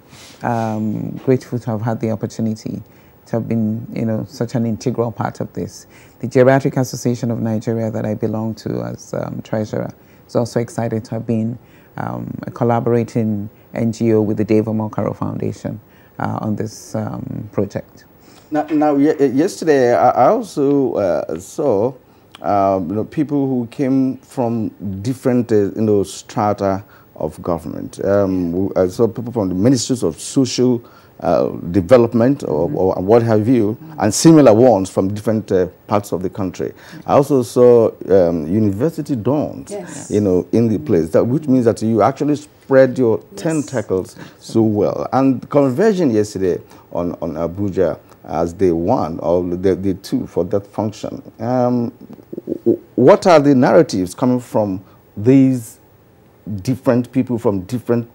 grateful to have had the opportunity to have been, such an integral part of this. The Geriatric Association of Nigeria that I belong to as treasurer is also excited to have been a collaborating NGO with the Dave Omokaro Foundation. on this project. Now, yesterday I also saw people who came from different strata of government. I saw people from the ministries of social development or what have you, and similar ones from different parts of the country. I also saw university dons, in the place, which means that you actually spread your tentacles so well. And the conversion yesterday on Abuja as day one, or day two for that function. What are the narratives coming from these different people from different,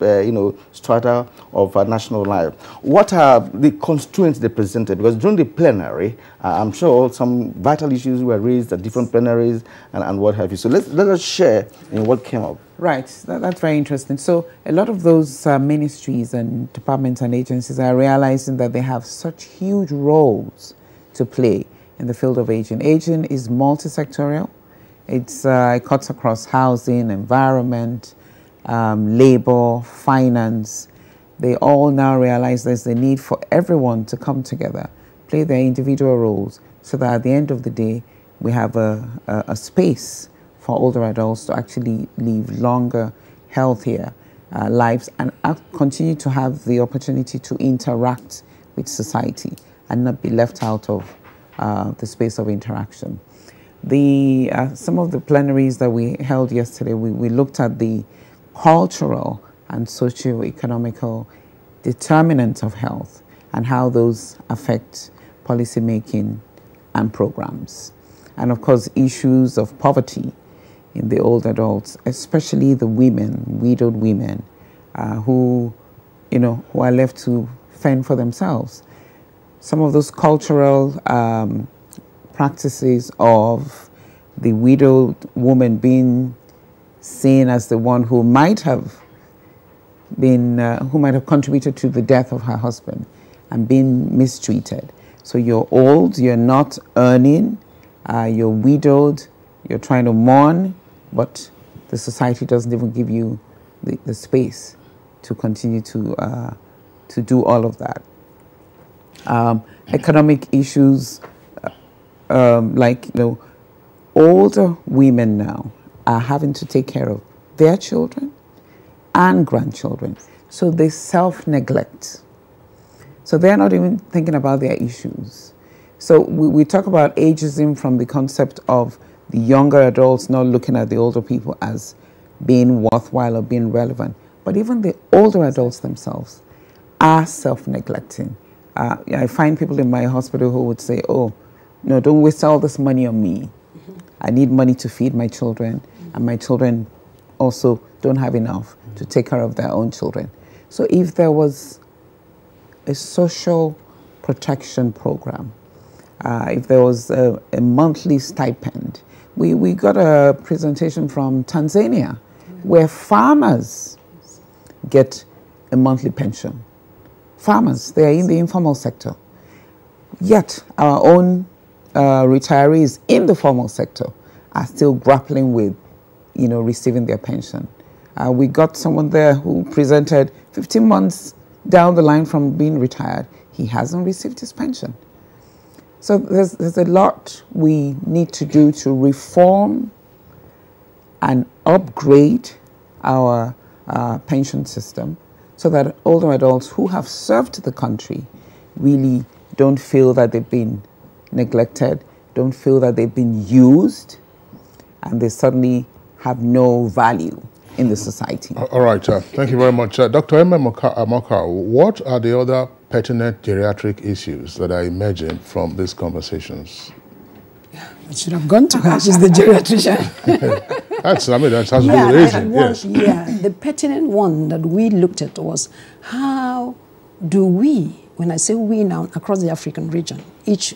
strata of national life? What are the constraints they presented? Because during the plenary, I'm sure some vital issues were raised at different plenaries and what have you. So let us share in what came up. Right, that's very interesting. So a lot of those ministries and departments and agencies are realizing that they have such huge roles to play in the field of aging. Aging is multi-sectorial. It cuts across housing, environment, labor, finance. They all now realize there's a need for everyone to come together, play their individual roles, so that at the end of the day, we have a space for older adults to actually live longer, healthier lives and continue to have the opportunity to interact with society and not be left out of the space of interaction. Some of the plenaries that we held yesterday, we looked at the cultural and socio-economical determinants of health and how those affect policy making and programs. And of course, issues of poverty in the old adults, especially the women, widowed women, who are left to fend for themselves. Some of those cultural practices of the widowed woman being seen as the one who might have contributed to the death of her husband and being mistreated. So you're old, you're not earning, you're widowed, you're trying to mourn, but the society doesn't even give you the space to continue to do all of that. Economic issues, older women now are having to take care of their children and grandchildren. So they self-neglect. So they're not even thinking about their issues. So we talk about ageism from the concept of the younger adults not looking at the older people as being worthwhile or being relevant. But even the older adults themselves are self-neglecting. I find people in my hospital who would say, oh, no, don't waste all this money on me. I need money to feed my children, and my children also don't have enough to take care of their own children. So if there was a social protection program, if there was a monthly stipend, we got a presentation from Tanzania where farmers get a monthly pension. Farmers, they are in the informal sector. Yet our own retirees in the formal sector are still grappling with, receiving their pension. We got someone there who presented 15 months down the line from being retired. He hasn't received his pension. So there's a lot we need to do to reform and upgrade our pension system so that older adults who have served the country really don't feel that they've been neglected, don't feel that they've been used, and they suddenly have no value in the society. All right, thank you very much. Dr. Emma Amoka, what are the other pertinent geriatric issues that are emerging from these conversations? I should have gone to her. She's the geriatrician. That's aging. Yes. Yeah, the pertinent one that we looked at was how do we, when I say we now, across the African region, each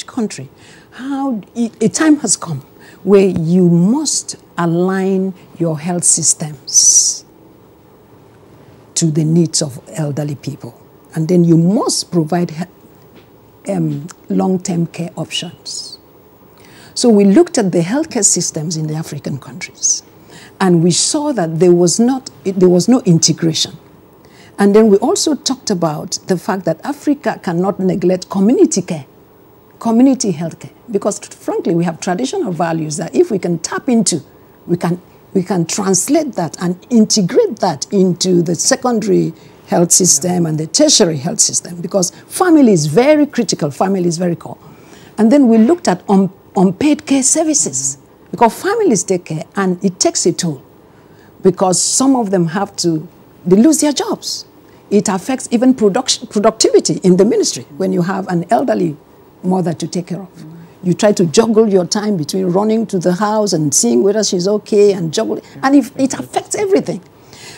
country, how a time has come where you must align your health systems to the needs of elderly people. And then you must provide long-term care options. So we looked at the healthcare systems in the African countries, and we saw that there was no integration. And then we also talked about the fact that Africa cannot neglect community care, community health care, because frankly, we have traditional values that if we can tap into, we can translate that and integrate that into the secondary health system and the tertiary health system, because family is very critical, family is very core. And then we looked at unpaid care services, because families take care and it takes a toll, because some of them they lose their jobs. It affects even productivity in the ministry when you have an elderly mother to take care of. You try to juggle your time between running to the house and seeing whether she's okay and juggle, and it affects everything.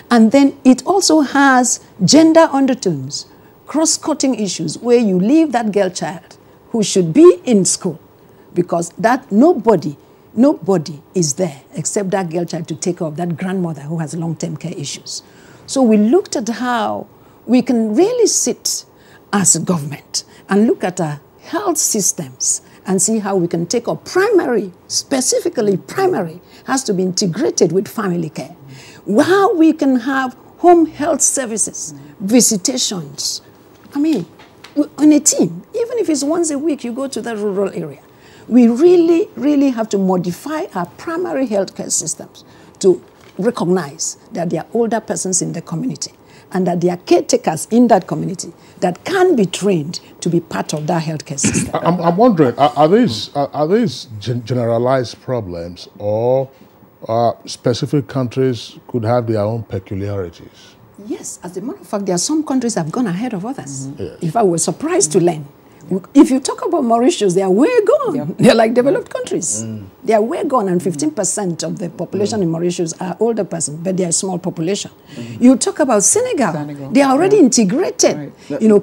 And then it also has gender undertones, cross-cutting issues where you leave that girl child who should be in school, because that nobody is there except that girl child to take care of that grandmother who has long-term care issues. So we looked at how we can really sit as a government and look at our health systems and see how we can take up primary, specifically primary, has to be integrated with family care. How we can have home health services, visitations. I mean, on a team, even if it's once a week, you go to that rural area. We really, really have to modify our primary healthcare systems to recognize that there are older persons in the community and that there are caretakers in that community that can be trained to be part of that healthcare system. I'm wondering, are these generalized problems, or specific countries could have their own peculiarities? Yes, as a matter of fact, there are some countries that have gone ahead of others. Yes. If I was surprised to learn. If you talk about Mauritius, they are way gone. Yep. They're like developed countries. They are way gone, and 15% of the population in Mauritius are older persons, but they are a small population. You talk about Senegal. They are already integrated,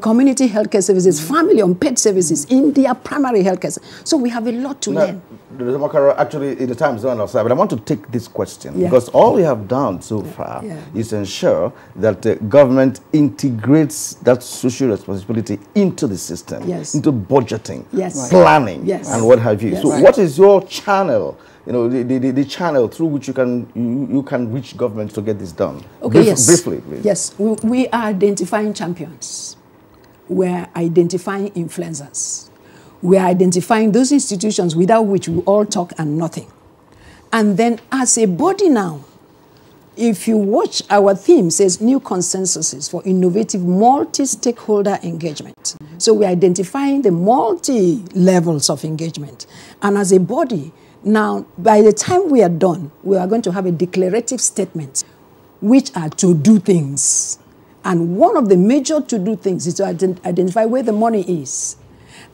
community healthcare services, family unpaid services in their primary healthcare. So we have a lot to learn. Actually, the time is on our side, but I want to take this question because all we have done so far is ensure that the government integrates that social responsibility into the system, into budgeting, planning, and what have you. So, what is your channel? The channel through which you can reach government to get this done. Okay, briefly, please. Yes, we are identifying champions. We're identifying influencers. We are identifying those institutions without which we all talk and nothing. And then as a body now, if you watch, our theme says new consensuses for innovative multi-stakeholder engagement. So we're identifying the multi-levels of engagement. And as a body, now, by the time we are done, we are going to have a declarative statement, which are to do things. And one of the major to do things is to identify where the money is.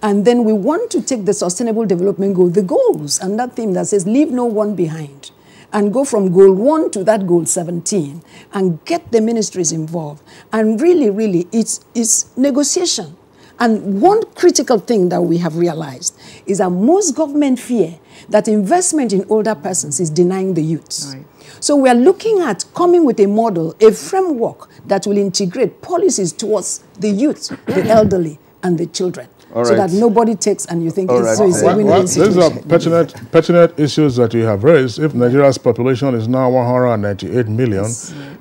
And then we want to take the Sustainable Development Goal, the goals, and that theme that says leave no one behind, and go from goal 1 to that goal 17, and get the ministries involved. And really, it's negotiation. And one critical thing that we have realized is that most government fear that investment in older persons is denying the youths. Right. So we are looking at coming with a model, a framework that will integrate policies towards the youth, the elderly, and the children. So that nobody takes and you think it's a win-win situation. These are pertinent issues that you have raised. If Nigeria's population is now 198 million,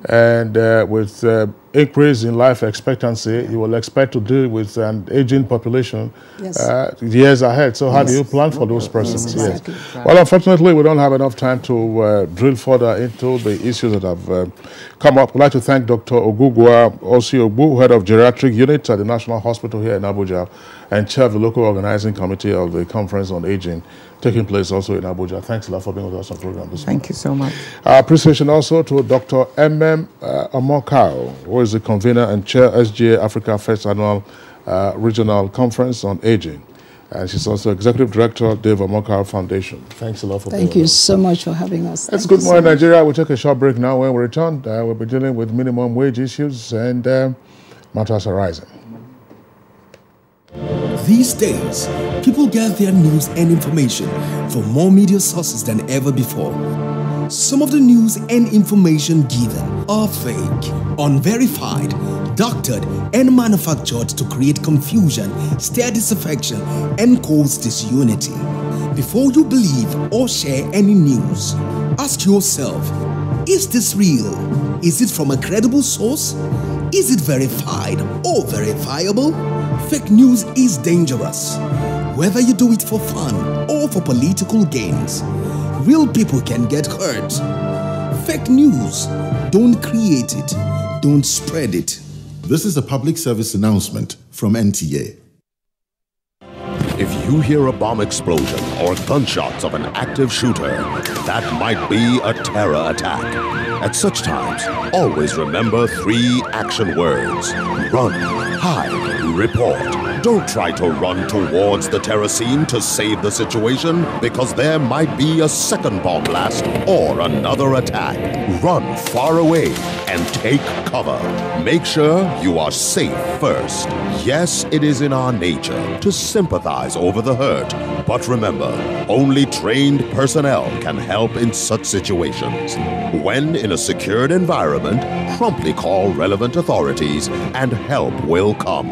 and with increase in life expectancy, you will expect to deal with an aging population years ahead. So how do you plan for those persons? Exactly. Yes. Well, unfortunately, we don't have enough time to drill further into the issues that have come up. I'd like to thank Dr. Ogugwa Osi-Ogbu, Head of Geriatric Unit at the National Hospital here in Abuja, and Chair of the Local Organizing Committee of the Conference on Aging, taking place also in Abuja. Thanks a lot for being with us on the program this morning. Thank you so much. Appreciation also to Dr. M.M. Omokao, who is the convener and chair SGA Africa First Annual Regional Conference on Aging. And she's also Executive Director, Dave Omokao Foundation. Thanks a lot for being with us. Thank you so much for having us. It's Good Morning Nigeria. We'll take a short break now. When we return, we'll be dealing with minimum wage issues and matters arising. These days, people get their news and information from more media sources than ever before. Some of the news and information given are fake, unverified, doctored, and manufactured to create confusion, stir disaffection, and cause disunity. Before you believe or share any news, ask yourself, is this real? Is it from a credible source? Is it verified or verifiable? Fake news is dangerous. Whether you do it for fun or for political gains, real people can get hurt. Fake news, don't create it, don't spread it. This is a public service announcement from NTA. If you hear a bomb explosion or gunshots of an active shooter, that might be a terror attack. At such times, always remember 3 action words: run, hide, report. Don't try to run towards the terror scene to save the situation, because there might be a second bomb blast or another attack. Run far away and take cover. Make sure you are safe first. Yes, it is in our nature to sympathize over the hurt, but remember, only trained personnel can help in such situations. When in a secured environment, promptly call relevant authorities and help will come.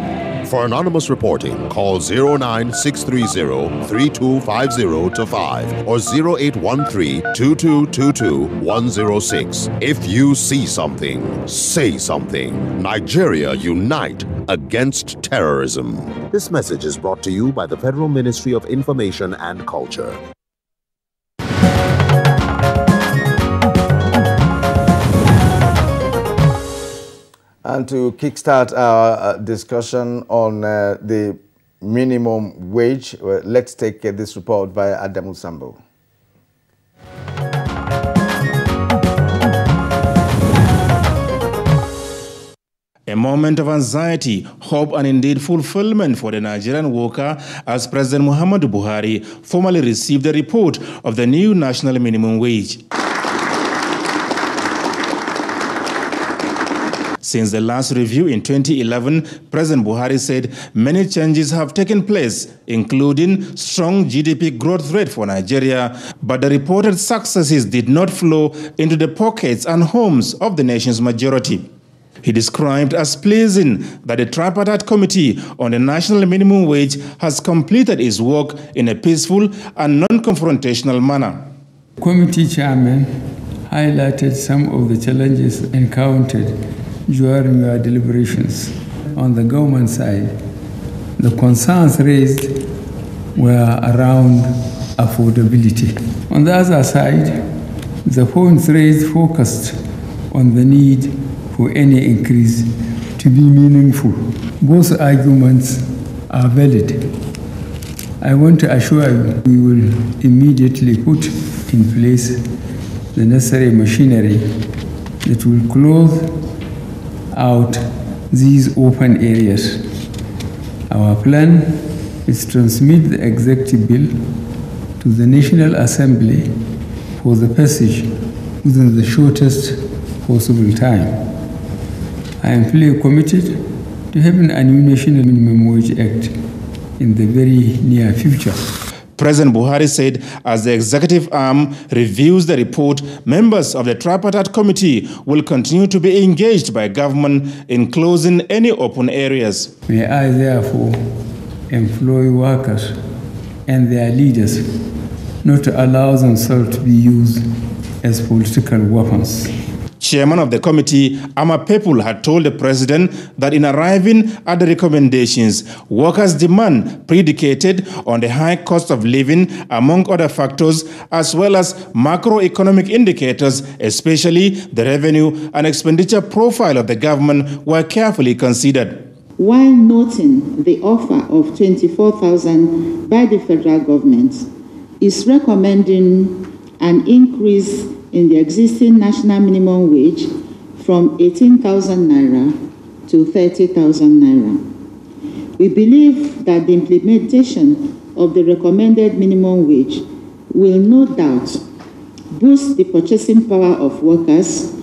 For anonymous reporting, call 09630-3250-5 or 0813-2222-106. If you see something, say something. Nigeria, unite against terrorism. This message is brought to you by the Federal Ministry of Information and Culture. And to kickstart our discussion on the minimum wage, let's take this report by Adamu Sambo. A moment of anxiety, hope, and indeed fulfillment for the Nigerian worker as President Muhammadu Buhari formally received the report of the new national minimum wage. Since the last review in 2011, President Buhari said many changes have taken place, including strong GDP growth rate for Nigeria, but the reported successes did not flow into the pockets and homes of the nation's majority. He described as pleasing that the tripartite committee on the national minimum wage has completed its work in a peaceful and non-confrontational manner. Committee chairman highlighted some of the challenges encountered during your deliberations. On the government side, the concerns raised were around affordability. On the other side, the points raised focused on the need for any increase to be meaningful. Both arguments are valid. I want to assure you we will immediately put in place the necessary machinery that will close out these open areas. Our plan is to transmit the executive bill to the National Assembly for the passage within the shortest possible time. I am fully committed to having a new National Minimum Wage Act in the very near future. President Buhari said as the executive arm reviews the report, members of the tripartite committee will continue to be engaged by government in closing any open areas. May I therefore employ workers and their leaders not to allow themselves to be used as political weapons. Chairman of the committee, Ama Pepul, had told the president that in arriving at the recommendations, workers' demand predicated on the high cost of living, among other factors, as well as macroeconomic indicators, especially the revenue and expenditure profile of the government, were carefully considered. While noting the offer of 24,000 by the federal government, is recommending an increase in the existing national minimum wage from 18,000 naira to 30,000 naira. We believe that the implementation of the recommended minimum wage will no doubt boost the purchasing power of workers,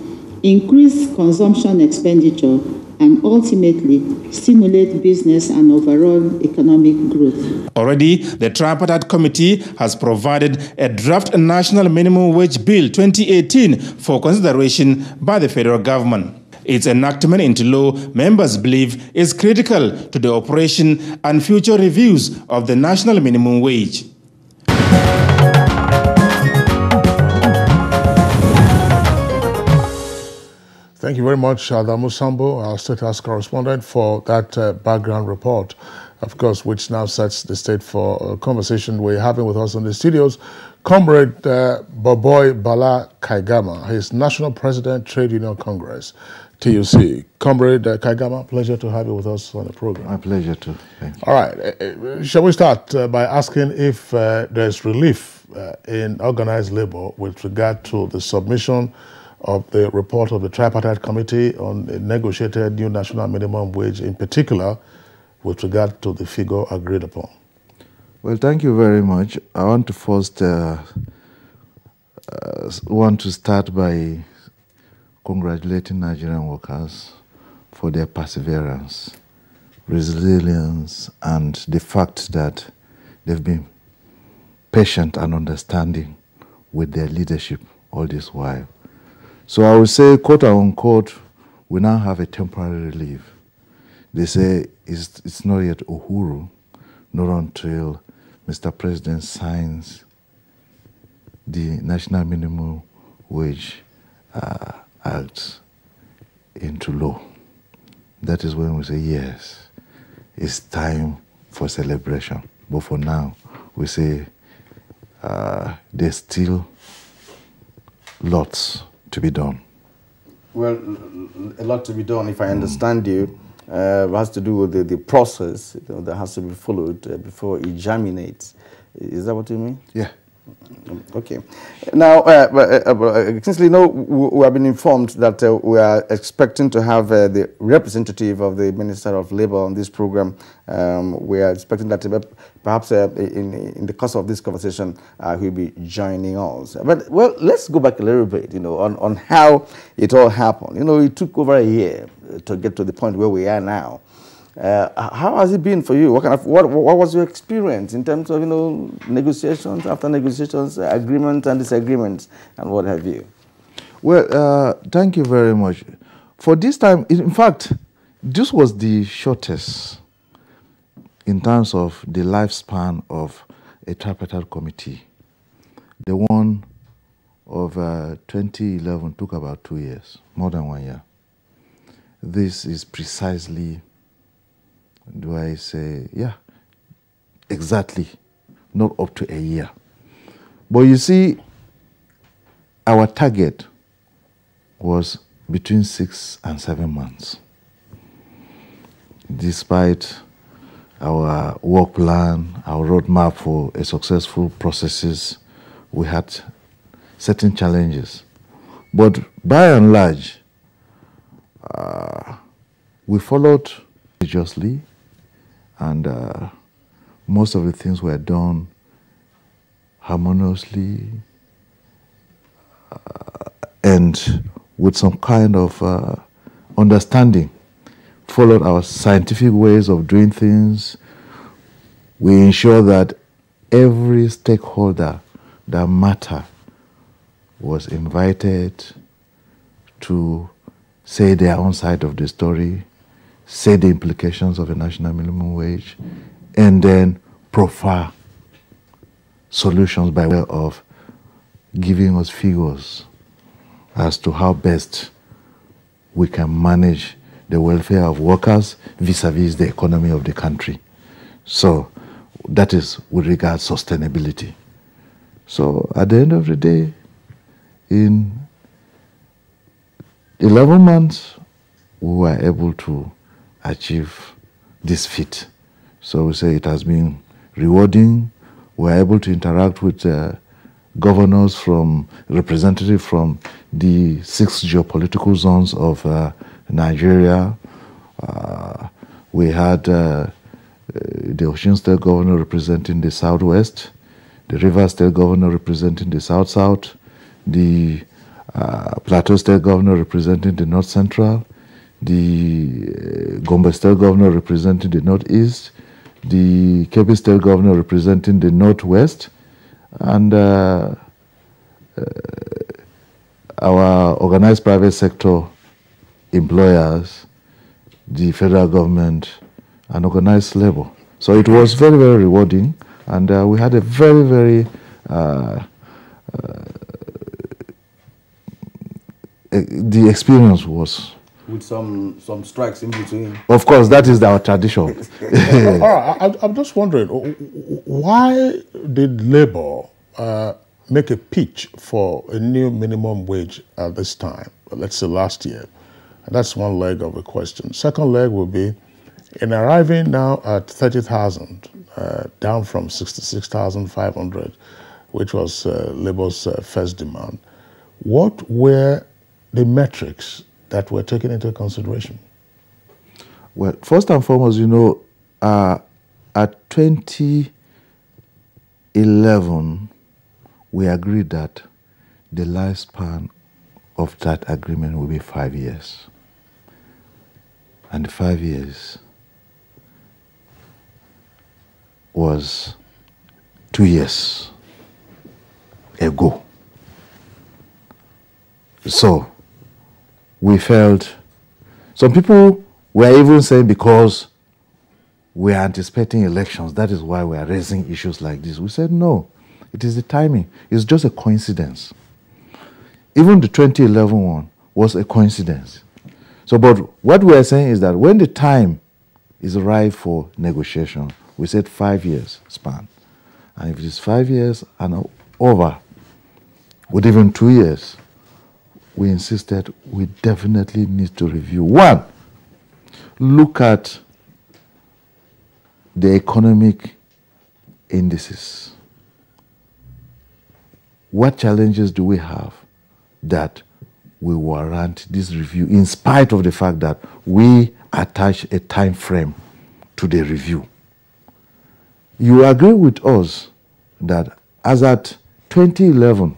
increase consumption expenditure, and ultimately stimulate business and overall economic growth. Already, the tripartite committee has provided a draft National Minimum Wage Bill 2018 for consideration by the federal government. Its enactment into law, members believe, is critical to the operation and future reviews of the national minimum wage. Thank you very much, Adamu Sambo, our State House correspondent, for that background report, of course, which now sets the stage for a conversation we're having with us in the studios. Comrade Boboy Bala Kaigama, his National President, Trade Union Congress, TUC. Comrade Kaigama, pleasure to have you with us on the program. My pleasure too. Thank you. All right. Shall we start by asking if there's relief in organized labor with regard to the submission of the report of the Tripartite Committee on the negotiated new national minimum wage, in particular with regard to the figure agreed upon? Well, thank you very much. I want to first start by congratulating Nigerian workers for their perseverance, resilience, and the fact that they've been patient and understanding with their leadership all this while. So I would say, quote unquote, we now have a temporary relief. They say it's not yet Uhuru, not until Mr. President signs the National Minimum Wage Act into law. That is when we say, yes, it's time for celebration. But for now, we say there's still lots to be done. Well, a lot to be done, if I understand you. Has to do with the process that has to be followed before it germinates. Is that what you mean? Yeah. Okay. Now, since we have been informed that we are expecting to have the representative of the Minister of Labour on this program. We are expecting that perhaps in the course of this conversation, he'll be joining us. But, well, let's go back a little bit, on how it all happened. It took over a year to get to the point where we are now. How has it been for you? What was your experience in terms of negotiations after negotiations, agreements and disagreements, and what have you? Well, thank you very much. For this time, in fact, this was the shortest in terms of the lifespan of a tripartite committee. The one of 2011 took about 2 years, more than 1 year. This is precisely, do I say, yeah, exactly, not up to a year. But you see, our target was between 6 and 7 months. Despite our work plan, our roadmap for a successful processes, we had certain challenges. But by and large, we followed religiously, and most of the things were done harmoniously and with some kind of understanding. Followed our scientific ways of doing things. We ensure that every stakeholder that matter was invited to say their own side of the story, say the implications of a national minimum wage, and then profile solutions by way of giving us figures as to how best we can manage the welfare of workers vis-a-vis the economy of the country. So that is with regard to sustainability. So at the end of the day, in 11 months, we were able to achieve this feat. So we say it has been rewarding. We were able to interact with governors representatives from the 6 geopolitical zones of Nigeria. We had the Osun State Governor representing the Southwest, the Rivers State Governor representing the South-South, the Plateau State Governor representing the North Central, the Gombe State Governor representing the Northeast, the Kebbi State Governor representing the Northwest, and our organized private sector employers, the federal government, and organized labor. So it was very, very rewarding, and we had a very, very the experience was. With some strikes in between. Of course, that is our tradition. All right, I'm just wondering, why did Labour make a pitch for a new minimum wage at this time, let's say last year? And that's one leg of the question. Second leg will be, in arriving now at 30,000, down from 66,500, which was Labour's first demand, what were the metrics that were taken into consideration? Well, first and foremost, you know, at 2011, we agreed that the lifespan of that agreement will be 5 years. And 5 years was 2 years ago. So, we felt, some people were even saying because we are anticipating elections, that is why we are raising issues like this. We said no, it is the timing. It's just a coincidence. Even the 2011 one was a coincidence. So, but what we are saying is that when the time is right for negotiation, we said 5 years span. And if it is 5 years and over, with even 2 years, we insisted we definitely need to review. One, look at the economic indices. What challenges do we have that will warrant this review, in spite of the fact that we attach a time frame to the review? You agree with us that as at 2011,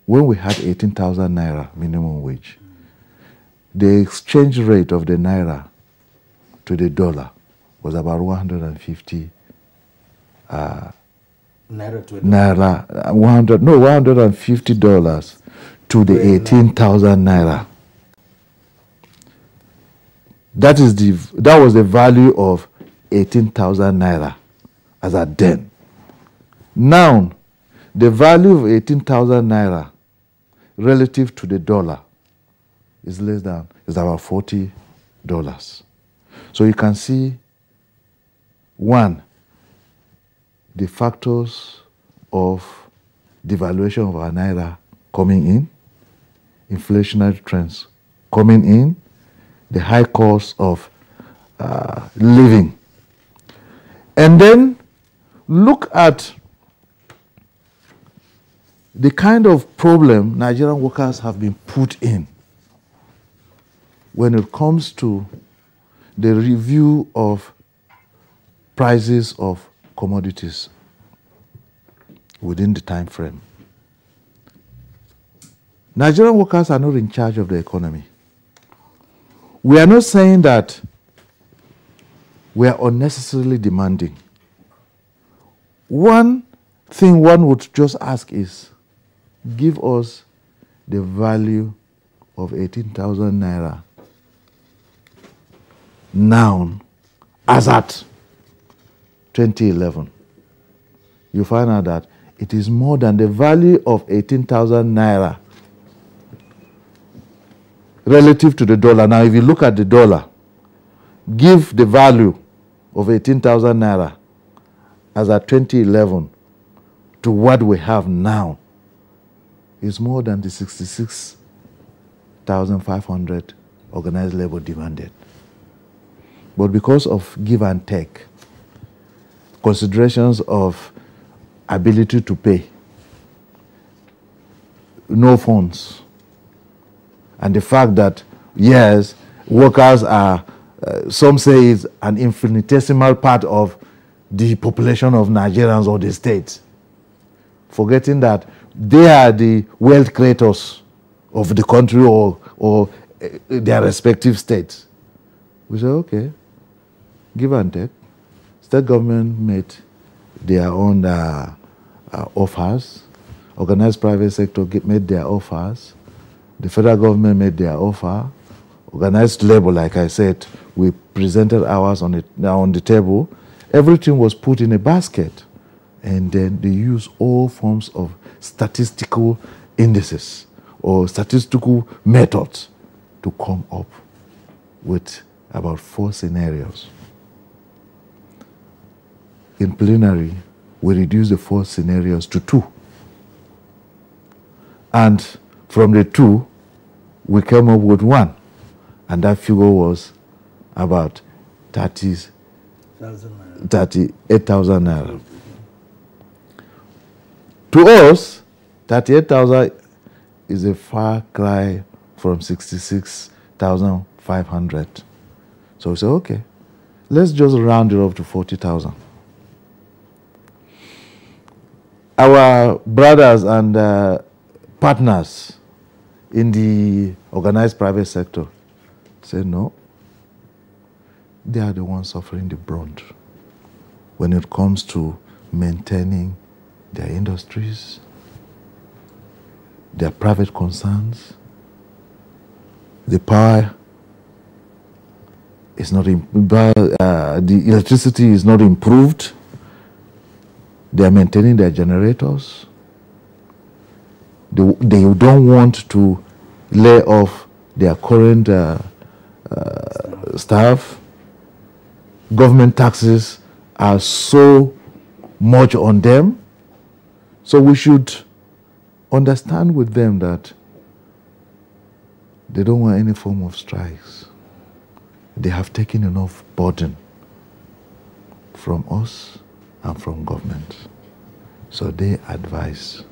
when we had 18,000 naira minimum wage, the exchange rate of the naira to the dollar was about 150 $150 to the 18,000 naira. That was the value of 18,000 naira as at then. Now, the value of 18,000 naira relative to the dollar is about $40. So you can see, one, the factors of devaluation of our naira coming in, inflationary trends coming in, the high cost of living. And then look at the kind of problem Nigerian workers have been put in when it comes to the review of prices of commodities within the time frame. Nigerian workers are not in charge of the economy. We are not saying that we are unnecessarily demanding. One thing one would just ask is, give us the value of 18,000 naira now as at 2011. You find out that it is more than the value of 18,000 naira relative to the dollar. Now, if you look at the dollar, give the value of 18,000 naira as at 2011 to what we have now, is more than the 66,500 organized labor demanded. But because of give and take, considerations of ability to pay, no funds, and the fact that, yes, workers are, some say it's an infinitesimal part of the population of Nigerians or the state, forgetting that they are the wealth creators of the country or their respective states. We say, okay, give and take. State government made their own offers. Organized private sector made their offers. The federal government made their offer. Organized labor, like I said, we presented ours on the table. Everything was put in a basket. And then they use all forms of statistical indices, or statistical methods to come up with about 4 scenarios. In plenary, we reduced the 4 scenarios to 2. And from the 2, we came up with 1. And that figure was about 38,000 naira. To us, 38,000 is a far cry from 66,500. So we said, okay, let's just round it up to 40,000. Our brothers and partners in the organized private sector said, no, they are the ones suffering the brunt when it comes to maintaining their industries, their private concerns. The power is not, the electricity is not improved. They are maintaining their generators. They don't want to lay off their current staff. Government taxes are so much on them. So we should understand with them that they don't want any form of strikes. They have taken enough burden from us and from government. So they advise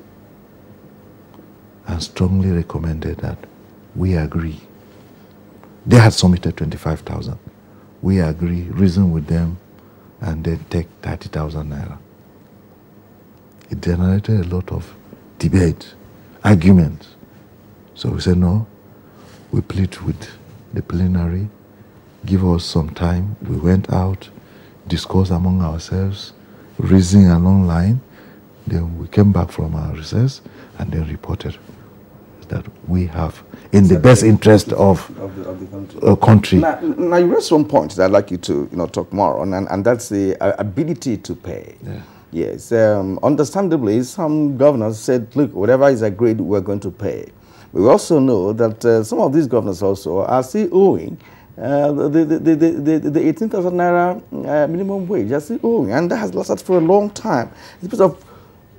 and strongly recommended that we agree. They had submitted 25,000. We agree, reason with them, and then take 30,000 naira. It generated a lot of debate, argument. So we said, no, we plead with the plenary, give us some time. We went out, discussed among ourselves, reasoning along line. Then we came back from our recess and then reported that we have, in the best interest of the country. Now you raised one point that I'd like you to talk more on, and that's the ability to pay. Yeah. Yes, understandably, some governors said, look, whatever is agreed, we're going to pay. We also know that some of these governors also are still owing the 18,000 naira minimum wage. Are still owing, and that has lasted for a long time. It's because of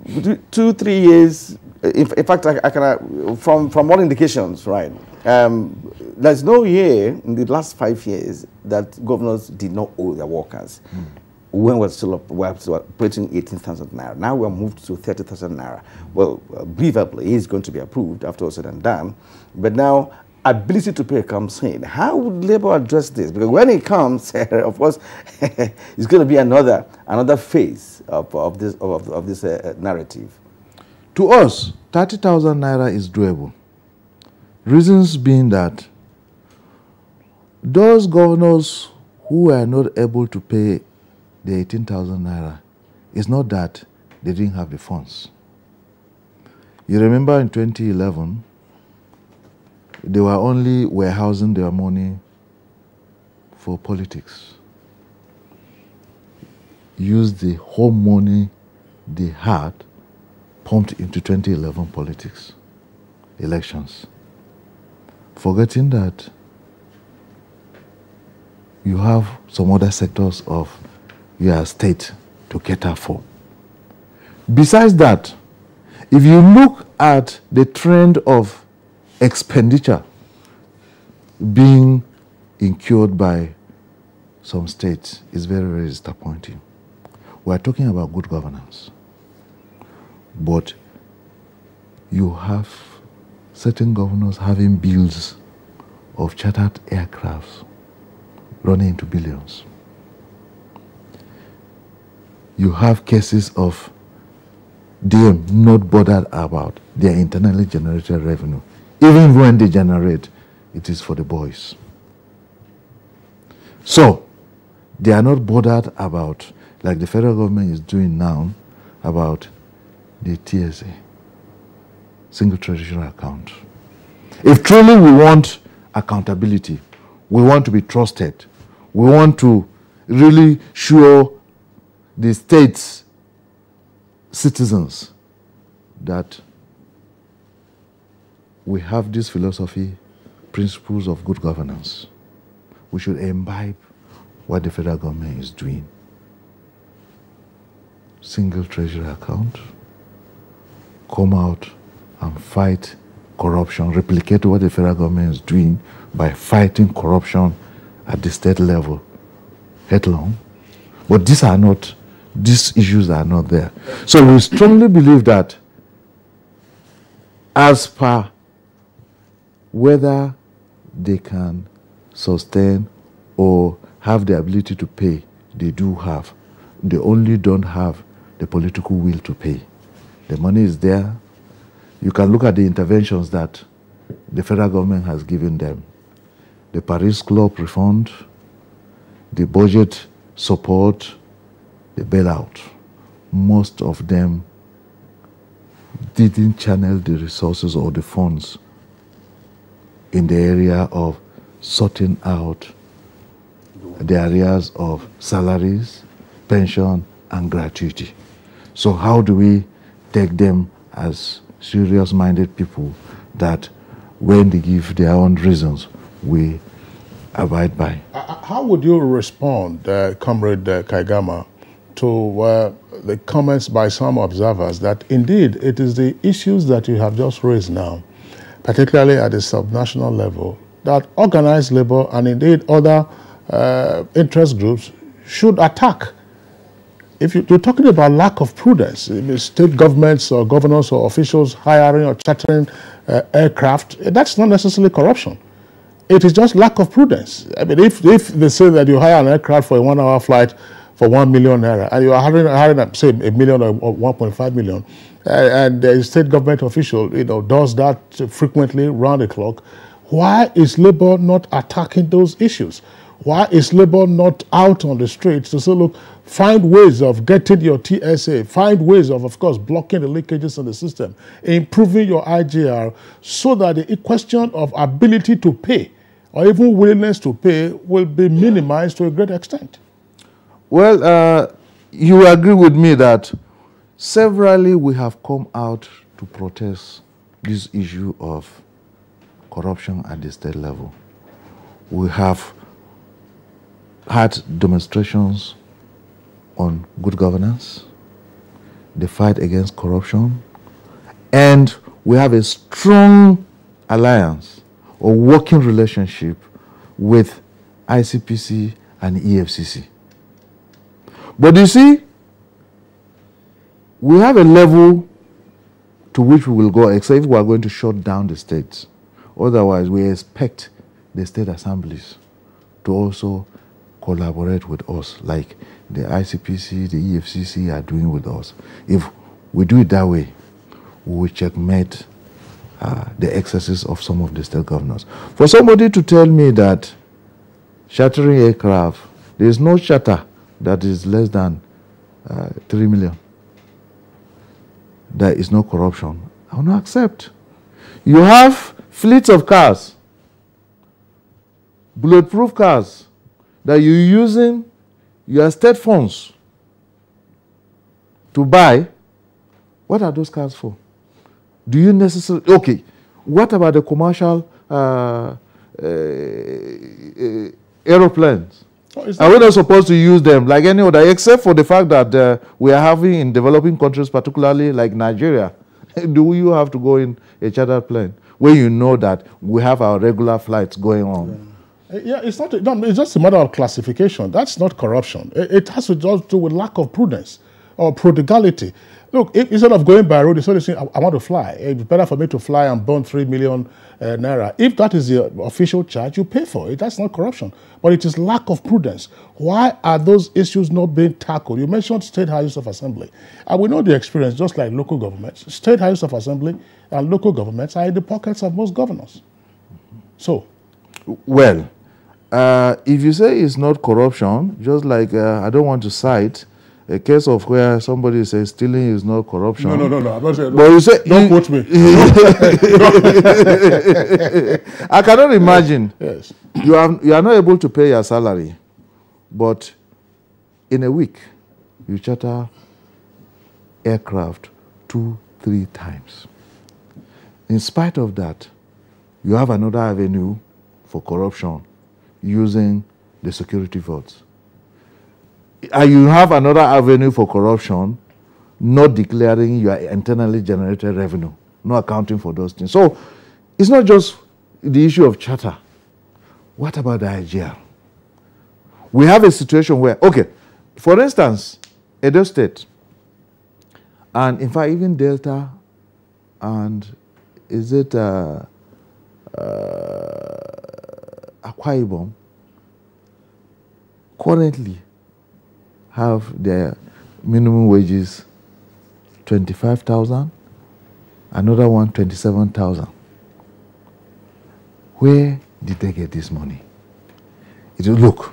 2-3 years. In fact, I can, from all indications, right? There's no year in the last 5 years that governors did not owe their workers. When we're still operating 18,000 naira. Now we're moved to 30,000 naira. Well, believably, it's going to be approved after all said and done. But now, ability to pay comes in. How would Labour address this? Because when it comes, of course, it's going to be another phase of this narrative. To us, 30,000 naira is doable. Reasons being that those governors who are not able to pay the 18,000 naira, it's not that they didn't have the funds. You remember in 2011, they were only warehousing their money for politics. Used the whole money they had pumped into 2011 politics, elections, forgetting that you have some other sectors of your state to cater for. Besides that, if you look at the trend of expenditure being incurred by some states, it's very, very disappointing. We're talking about good governance, but you have certain governors having bills of chartered aircrafts running into billions. You have cases of them not bothered about their internally generated revenue. Even when they generate, it is for the boys. So, they are not bothered about, like the federal government is doing now, about the TSA, single traditional account. If truly we want accountability, we want to be trusted, we want to really show the state's citizens that we have this philosophy, principles of good governance. We should imbibe what the federal government is doing. Single treasury account, come out and fight corruption, replicate what the federal government is doing by fighting corruption at the state level headlong. But these issues are not there. So we strongly believe that as per whether they can sustain or have the ability to pay, they do have. They only don't have the political will to pay. The money is there. You can look at the interventions that the federal government has given them. The Paris Club refund, the budget support, the bailout. Most of them didn't channel the resources or the funds in the area of sorting out the areas of salaries, pension, and gratuity. So how do we take them as serious-minded people that when they give their own reasons, we abide by? How would you respond, Comrade Kaigama, to the comments by some observers that indeed it is the issues that you have just raised now, particularly at the subnational level, that organized labor and indeed other interest groups should attack? If you're talking about lack of prudence, state governments or governors or officials hiring or chartering aircraft, that's not necessarily corruption. It is just lack of prudence. I mean, if they say that you hire an aircraft for a 1-hour flight for 1 million naira, and you are hiring say, $1 million or 1.5 million, and the state government official, does that frequently round the clock, why is labor not attacking those issues? Why is labor not out on the streets to say, look, find ways of getting your TSA, find ways of course, blocking the leakages in the system, improving your IGR, so that the question of ability to pay or even willingness to pay will be minimized to a great extent? Well, you agree with me that severally we have come out to protest this issue of corruption at the state level. We have had demonstrations on good governance, the fight against corruption, and we have a strong alliance or working relationship with ICPC and EFCC. But you see, we have a level to which we will go, except if we are going to shut down the states. Otherwise, we expect the state assemblies to also collaborate with us, like the ICPC, the EFCC are doing with us. If we do it that way, we will checkmate the excesses of some of the state governors. For somebody to tell me that chartering aircraft, there is no charter that is less than 3 million, there is no corruption, I will not accept. You have fleets of cars, bulletproof cars, that you're using your state funds to buy. What are those cars for? Do you necessarily... Okay, what about the commercial aeroplanes? Are we not supposed to use them like any other, except for the fact that we are having in developing countries, particularly like Nigeria, do you have to go in a chartered plane where you know that we have our regular flights going on? Yeah, it's just a matter of classification. That's not corruption. It has to do with lack of prudence or prodigality. Look, instead of going by road, instead of saying, I want to fly, it's better for me to fly and burn 3 million naira. If that is the official charge, you pay for it. That's not corruption. But it is lack of prudence. Why are those issues not being tackled? You mentioned State Houses of Assembly. And we know the experience, just like local governments. State Houses of Assembly and local governments are in the pockets of most governors. So? Well, if you say it's not corruption, just like I don't want to cite a case of where somebody says stealing is not corruption. No. I'm not saying, but you say, don't quote me. I cannot imagine. Yes. You are not able to pay your salary, but in a week, you charter aircraft 2-3 times. In spite of that, you have another avenue for corruption using the security votes. And you have another avenue for corruption not declaring your internally generated revenue, not accounting for those things. So it's not just the issue of charter. What about the IGR? We have a situation where, okay, for instance, Edo State, and in fact even Delta, and is it Akwa Ibom, currently have their minimum wages 25,000, another one 27,000. Where did they get this money? It will look,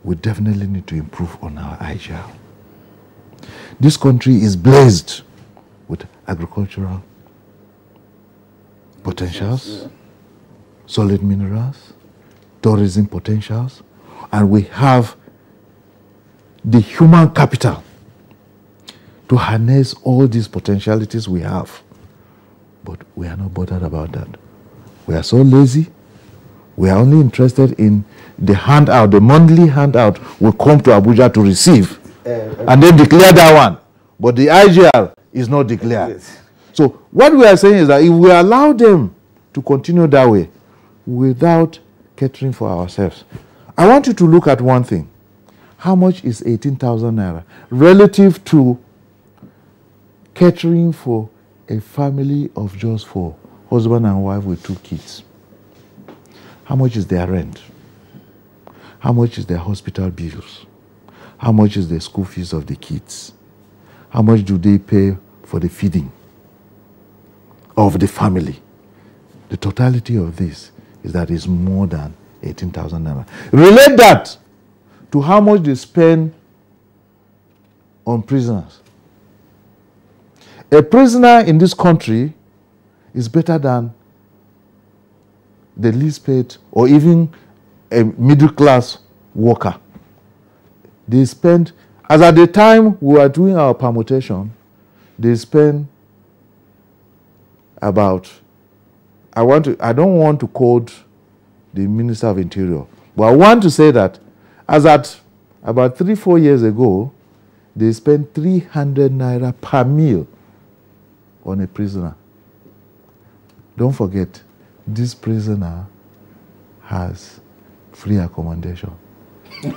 we definitely need to improve on our IGR. This country is blessed with agricultural potentials, solid minerals, tourism potentials, and we have the human capital to harness all these potentialities we have. But we are not bothered about that. We are so lazy. We are only interested in the handout, the monthly handout we come to Abuja to receive, and then declare that one. But the IGR is not declared. Yes. So what we are saying is that if we allow them to continue that way without catering for ourselves, I want you to look at one thing. How much is 18,000 naira relative to catering for a family of just 4, husband and wife with 2 kids? How much is their rent? How much is their hospital bills? How much is the school fees of the kids? How much do they pay for the feeding of the family? The totality of this is that it's more than 18,000 naira. Relate that to how much they spend on prisoners. A prisoner in this country is better than the least paid or even a middle class worker. They spend, as at the time we were doing our permutation, they spend about, I don't want to quote the Minister of Interior, but I want to say that as at about 3-4 years ago, they spent 300 naira per meal on a prisoner. Don't forget, this prisoner has free accommodation,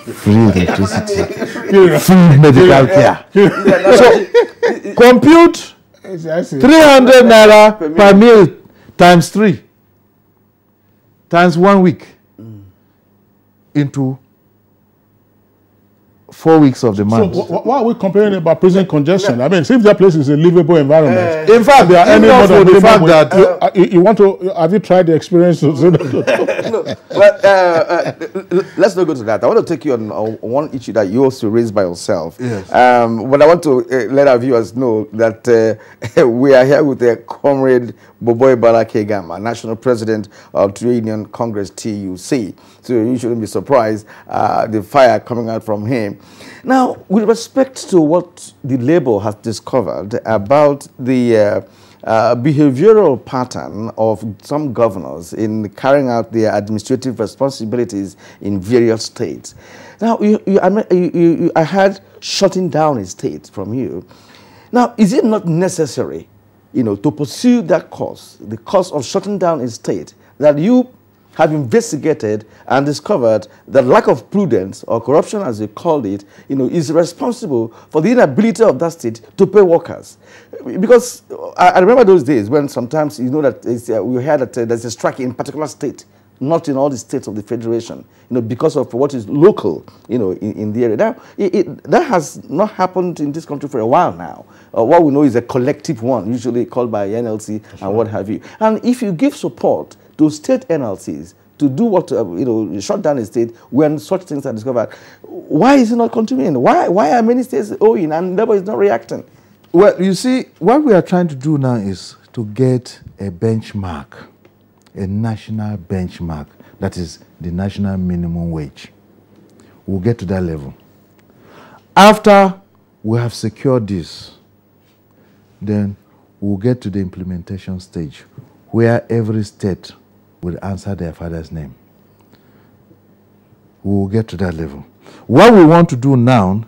free electricity, free medical care. So compute 300 naira per meal times 3 times 1 week into 4 weeks of the month. So why are we complaining about prison congestion? I mean, see if that place is a livable environment. In fact, there are any more than the fact that you want to. Have you tried the experience? Let's not go to that. I want to take you on one issue that you also raised by yourself. Yes. But I want to let our viewers know that we are here with Comrade Boboy Balakegama, National President of Trade Union Congress TUC. So you shouldn't be surprised the fire coming out from him. Now, with respect to what the Labour has discovered about the behavioral pattern of some governors in carrying out their administrative responsibilities in various states. Now, I heard shutting down a state from you. Now, is it not necessary, to pursue that cause, the cause of shutting down a state, that you have investigated and discovered that lack of prudence or corruption, as you called it, is responsible for the inability of that state to pay workers? Because I remember those days when sometimes we heard that there's a strike in a particular state, not in all the states of the federation, because of what is local, in the area. Now, that has not happened in this country for a while now. What we know is a collective one, usually called by NLC and what have you. And if you give support to state NLCs to do what, shut down a state when such things are discovered, why is it not continuing? Why are many states owing and Labour is not reacting? Well, you see, what we are trying to do now is to get a benchmark, a national benchmark, that is the national minimum wage. We'll get to that level. After we have secured this, then we'll get to the implementation stage, where every state will answer their father's name. We will get to that level. What we want to do now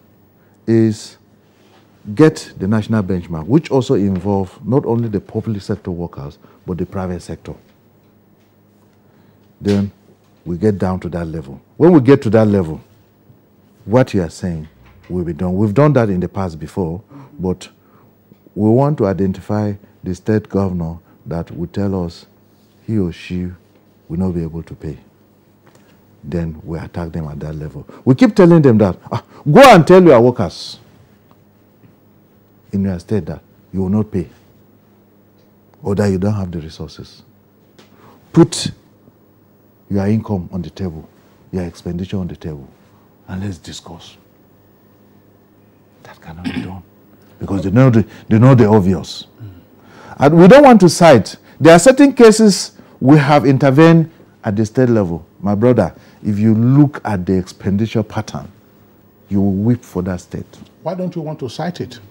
is get the national benchmark, which also involves not only the public sector workers, but the private sector. Then we get down to that level. When we get to that level, what you are saying will be done. We've done that in the past before, but we want to identify the state governor that will tell us he or she will not be able to pay. Then we attack them at that level. We keep telling them that, go and tell your workers in your state that you will not pay or that you don't have the resources. Put your income on the table, your expenditure on the table, and let's discuss. That cannot be done because they know the obvious. And we don't want to cite. There are certain cases we have intervened at the state level. My brother, if you look at the expenditure pattern, you will weep for that state. Why don't you want to cite it?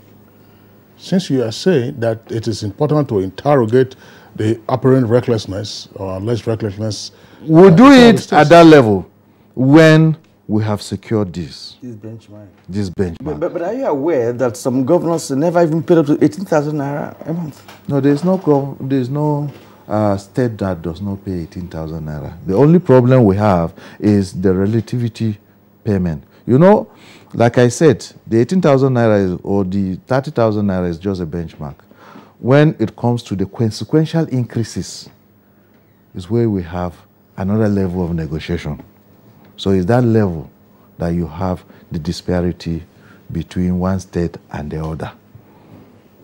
Since you are saying that it is important to interrogate the apparent recklessness or alleged recklessness. We'll do it at that level when we have secured this. This benchmark. But are you aware that some governors never even paid up to 18,000 naira a month? No, there's no state that does not pay 18,000 naira. The only problem we have is the relativity payment. You know, like I said, the 18,000 naira or the 30,000 naira is just a benchmark. When it comes to the consequential increases, is where we have another level of negotiation. So it's that level that you have the disparity between one state and the other.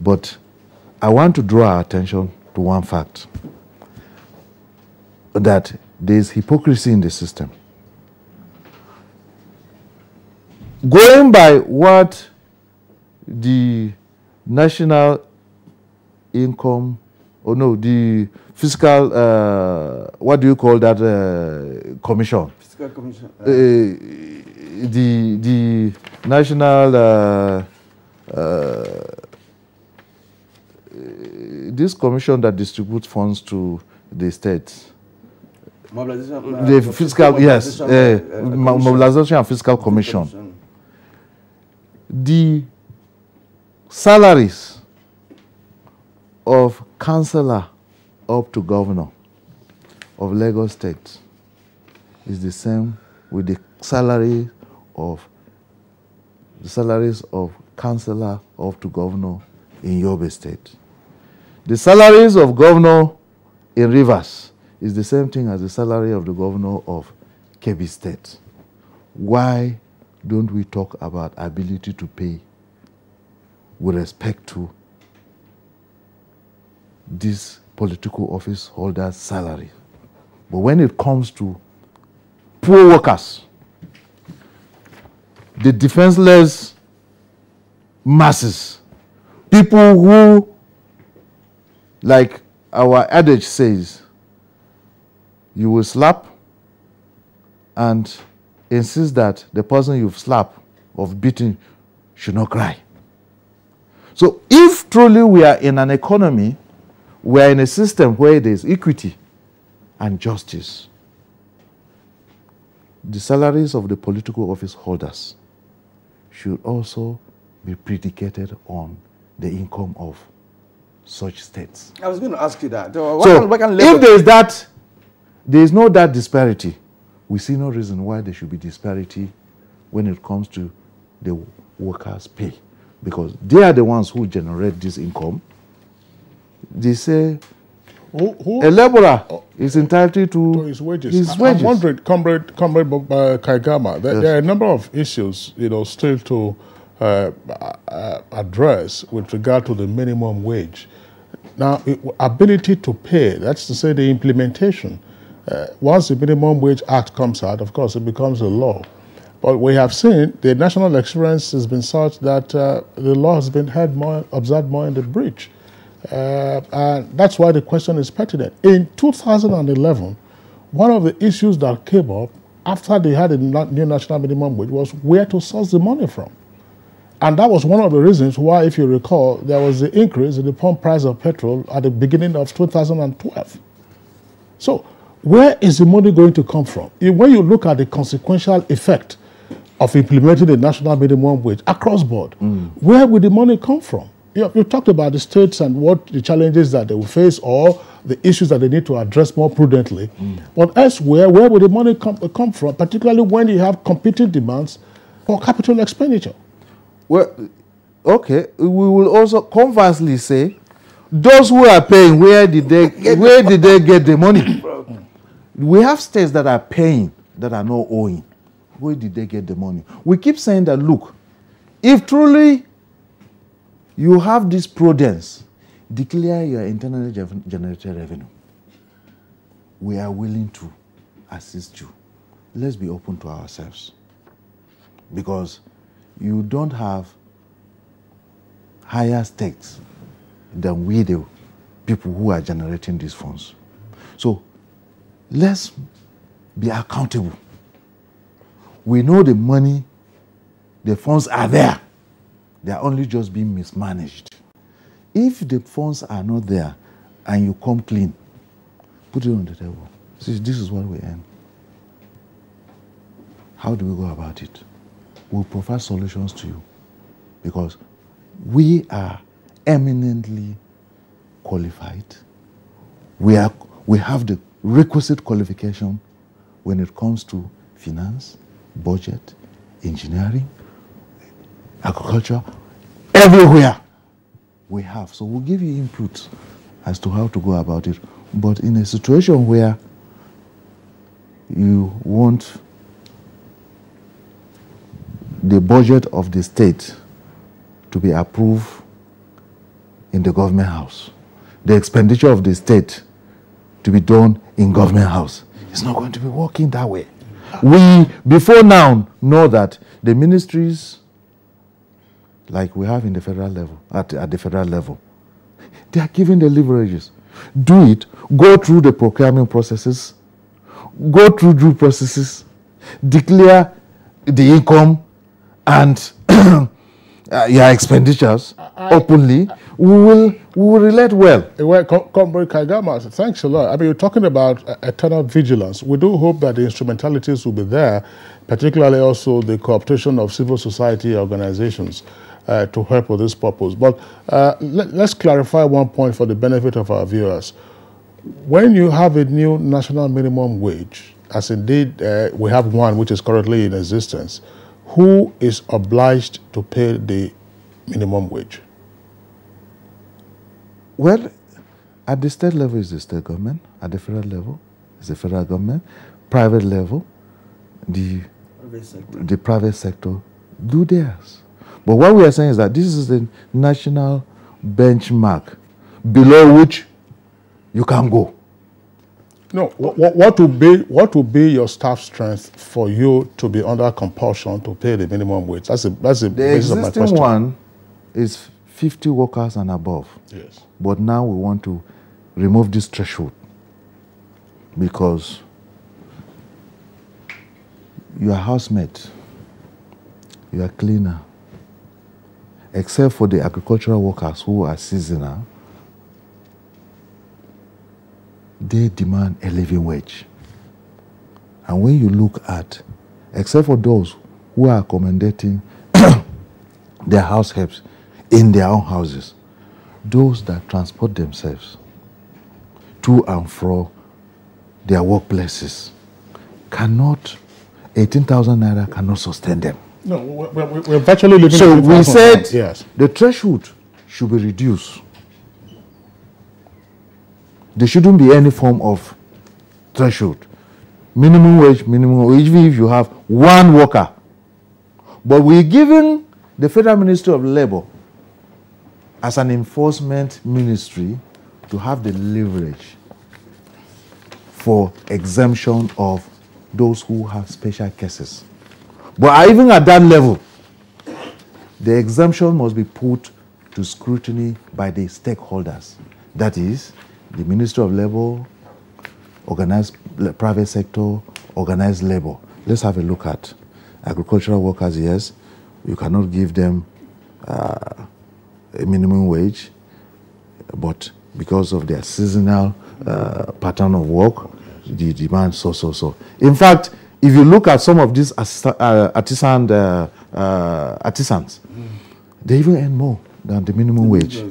But I want to draw our attention to one fact, that there is hypocrisy in the system. Going by what the national income, or no, the fiscal, what do you call that commission? Fiscal commission. The national, this commission that distributes funds to the states. The fiscal, yes, mobilization and fiscal commission. The salaries of councillor up to governor of Lagos State is the same with the salaries of councillor up to governor in Yobe State. The salaries of governor in Rivers is the same thing as the salary of the governor of Kebbi State. Why don't we talk about ability to pay with respect to this political office holder's salary? But when it comes to poor workers, the defenseless masses, people who, like our adage says, you will slap and insist that the person you've slapped or beaten should not cry. So if truly we are in an economy, we are in a system where there is equity and justice, the salaries of the political office holders should also be predicated on the income of such states. I was going to ask you that. So if there is no that disparity, we see no reason why there should be disparity when it comes to the workers' pay, because they are the ones who generate this income. They say a laborer is entitled to his wages. I'm wondering, Comrade Kaigama, there are a number of issues, still to address with regard to the minimum wage. Now, ability to pay, that's to say the implementation. Once the Minimum Wage Act comes out, of course, it becomes a law. But we have seen the national experience has been such that the law has been observed more in the breach. And that's why the question is pertinent. In 2011, one of the issues that came up after they had a new national minimum wage was where to source the money from. And that was one of the reasons why, if you recall, there was the increase in the pump price of petrol at the beginning of 2012. So where is the money going to come from? When you look at the consequential effect of implementing the national minimum wage across board, where will the money come from? You talked about the states and what the challenges that they will face or the issues that they need to address more prudently. But elsewhere, where will the money come from, particularly when you have competing demands for capital expenditure? Well, okay, we will also conversely say, those who are paying, where did they get the money? We have states that are paying, that are not owing. Where did they get the money? We keep saying that, look, if truly you have this prudence, declare your internally generated revenue. We are willing to assist you. Let's be open to ourselves. Because you don't have higher stakes than we do, people who are generating these funds. So let's be accountable. We know the money, the funds are there. They are only just being mismanaged. If the funds are not there and you come clean, put it on the table. See, this is what we earn. How do we go about it? We'll provide solutions to you because we are eminently qualified. We have the requisite qualification when it comes to finance, budget, engineering, agriculture, everywhere we have. So we'll give you input as to how to go about it. But in a situation where you want the budget of the state to be approved in the government house, the expenditure of the state to be done in government house, it's not going to be working that way. We, before now, know that the ministries, like we have in the federal level, at the federal level, they are given the leverages. Do it, go through the procurement processes, go through due processes, declare the income and your expenditures openly. We will relate well. Well, Comrade Kaigamas, thanks a lot. I mean, you're talking about eternal vigilance. We do hope that the instrumentalities will be there, particularly also the cooptation of civil society organizations to help with this purpose. But let's clarify one point for the benefit of our viewers. When you have a new national minimum wage, as indeed we have one which is currently in existence, who is obliged to pay the minimum wage? Well, at the state level is the state government. At the federal level is the federal government. Private level, the private sector do theirs. But what we are saying is that this is the national benchmark below which you can go. No, what would be your staff strength for you to be under compulsion to pay the minimum wage? That's the basis of my question. The existing one is 50 workers and above. Yes. But now we want to remove this threshold because your housemate, your cleaner, except for the agricultural workers who are seasonal, they demand a living wage. And when you look at, except for those who are accommodating their house helps in their own houses, those that transport themselves to and fro their workplaces cannot, 18,000 naira cannot sustain them. No, we're virtually living. So we said yes, the threshold should be reduced. There shouldn't be any form of threshold. Minimum wage, even if you have one worker. But we're giving the Federal Ministry of Labor as an enforcement ministry to have the leverage for exemption of those who have special cases. But even at that level, the exemption must be put to scrutiny by the stakeholders. That is, the Ministry of Labor, organized private sector, organized labor. Let's have a look at agricultural workers. Yes, you cannot give them a minimum wage, but because of their seasonal pattern of work, the demand so. In fact, if you look at some of these artisans, they even earn more than the minimum wage.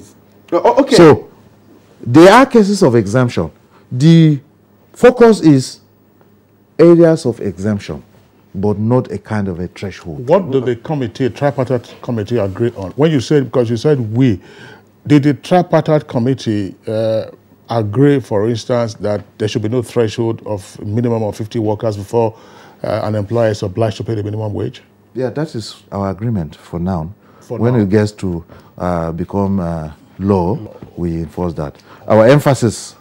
Okay. So there are cases of exemption. The focus is areas of exemption, but not a kind of a threshold. What did the committee, tripartite committee, agree on? When you said, because you said we, did the tripartite committee agree, for instance, that there should be no threshold of minimum of 50 workers before an employer is obliged to pay the minimum wage? Yeah, that is our agreement for now. When it gets to become law, we enforce that. Our emphasis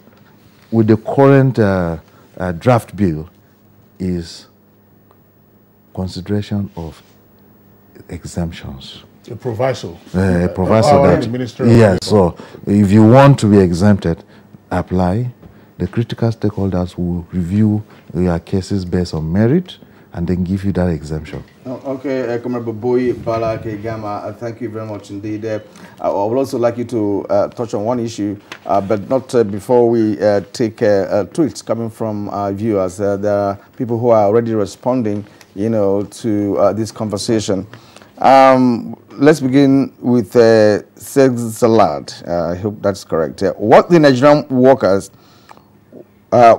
with the current draft bill is consideration of exemptions. A proviso. A proviso that, yes, so if you want to be exempted, apply. The critical stakeholders will review your cases based on merit and then give you that exemption. Okay, Comrade Boy Bala Kegama, thank you very much indeed. I would also like you to touch on one issue, but not before we take tweets coming from our viewers. There are people who are already responding, to this conversation. Let's begin with Salad. I hope that's correct. What the Nigerian workers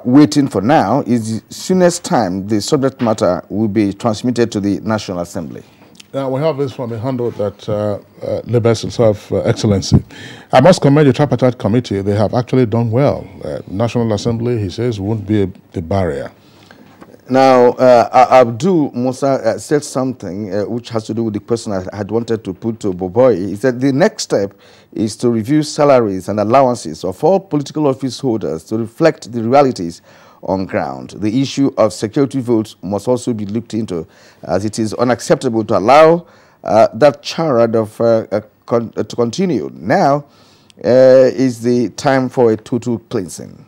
waiting for now is the soonest time the subject matter will be transmitted to the National Assembly. Now, we have this from a handout that labels itself Excellency. I must commend the tripartite committee. They have actually done well. National Assembly, he says, won't be the barrier. Now, Abdul Musa said something which has to do with the question I had wanted to put to Boboy. He said the next step is to review salaries and allowances of all political office holders to reflect the realities on ground. The issue of security votes must also be looked into, as it is unacceptable to allow that charade of to continue. Now is the time for a total cleansing.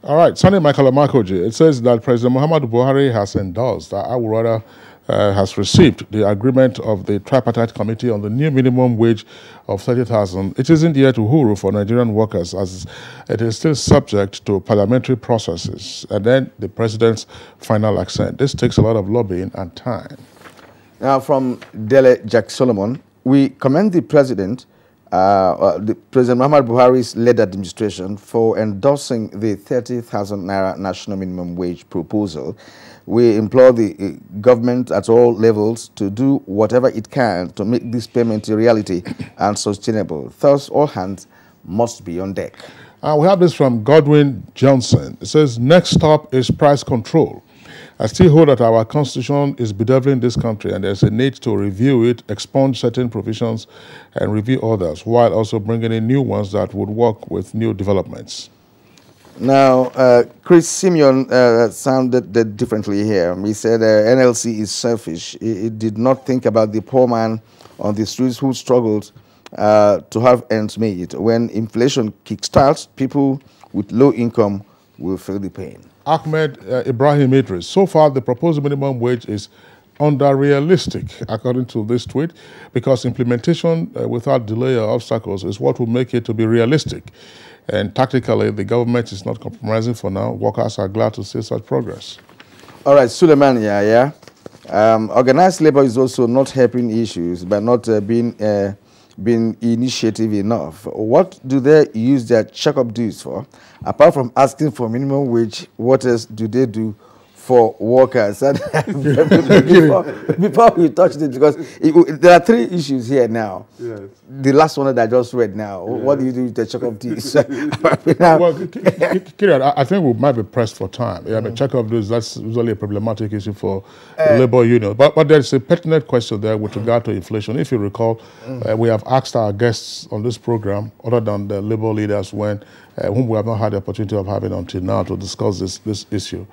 All right, Sunday Michael Amakoji, it says that President Muhammadu Buhari has endorsed, has received the agreement of the tripartite committee on the new minimum wage of 30,000. It isn't yet uhuru for Nigerian workers, as it is still subject to parliamentary processes and then the president's final assent. This takes a lot of lobbying and time. Now, from Dele Jack Solomon, we commend the President President Muhammadu Buhari's led administration for endorsing the 30,000 naira national minimum wage proposal. We implore the government at all levels to do whatever it can to make this payment a reality and sustainable. Thus, all hands must be on deck. We have this from Godwin Johnson. It says, next stop is price control. I still hold that our constitution is bedeviling this country and there's a need to review it, expunge certain provisions and review others, while also bringing in new ones that would work with new developments. Now, Chris Simeon sounded differently here. He said NLC is selfish. It did not think about the poor man on the streets who struggled to have ends meet. When inflation kickstarts, people with low income will feel the pain. Ahmed Ibrahim Idris, so far the proposed minimum wage is under-realistic, according to this tweet, because implementation without delay or obstacles is what will make it to be realistic. And tactically, the government is not compromising for now. Workers are glad to see such progress. All right, Suleiman, organized labor is also not helping issues by not being initiative enough. What do they use their checkup dues for? Apart from asking for minimum wage, what else do they do for workers? And before we touch this, because there are three issues here now. Yes. The last one that I just read now. Yes. What do you do with the checkup dues? Well, Kirian, I think we might be pressed for time. I mean, checkup dues, that's usually a problematic issue for labor unions. But there's a pertinent question there with regard to inflation. If you recall, we have asked our guests on this program, other than the labor leaders, whom we have not had the opportunity of having until now, to discuss this issue.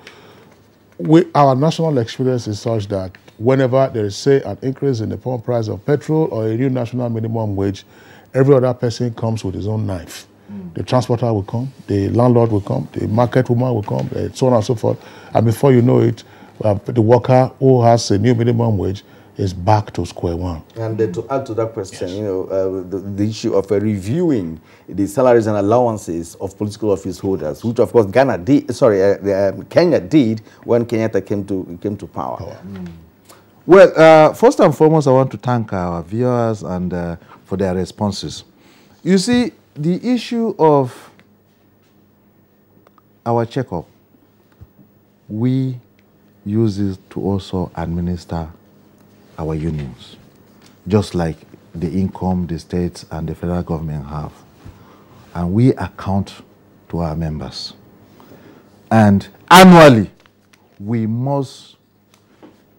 Our national experience is such that whenever there is, say, an increase in the pump price of petrol or a new national minimum wage, every other person comes with his own knife. The transporter will come, the landlord will come, the market woman will come, so on and so forth. And before you know it, the worker who has a new minimum wage is back to square one. And to add to that question, you know, the issue of reviewing the salaries and allowances of political office holders, which of course Kenya did when Kenyatta came to power. Well, first and foremost, I want to thank our viewers and for their responses. You see, the issue of our checkup, we use it to also administer our unions, just like the income the states and the federal government have. And we account to our members. And annually, we must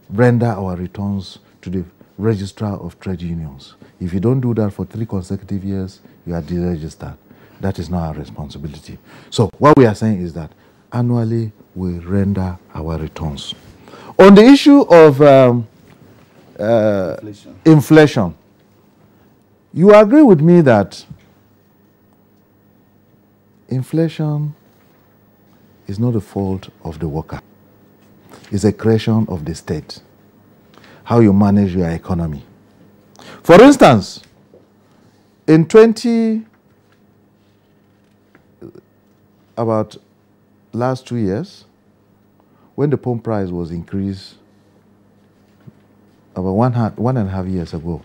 render our returns to the registrar of trade unions. If you don't do that for 3 consecutive years, you are deregistered. That is not our responsibility. So what we are saying is that annually we render our returns. On the issue of inflation, you agree with me that inflation is not the fault of the worker. It's a creation of the state, how you manage your economy. For instance, in about last 2 years, when the pump price was increased, about 1.5 years ago,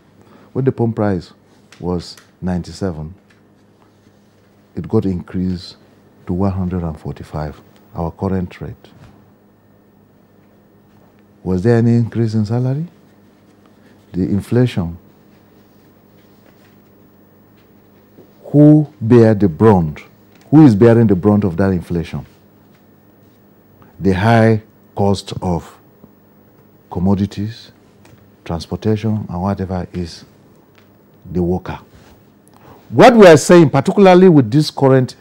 when the pump price was 97, it got increased to 145, our current rate. Was there any increase in salary? The inflation, who bear the brunt? Who is bearing the brunt of that inflation? The high cost of commodities, transportation, and whatever is the worker. What we are saying, particularly with this current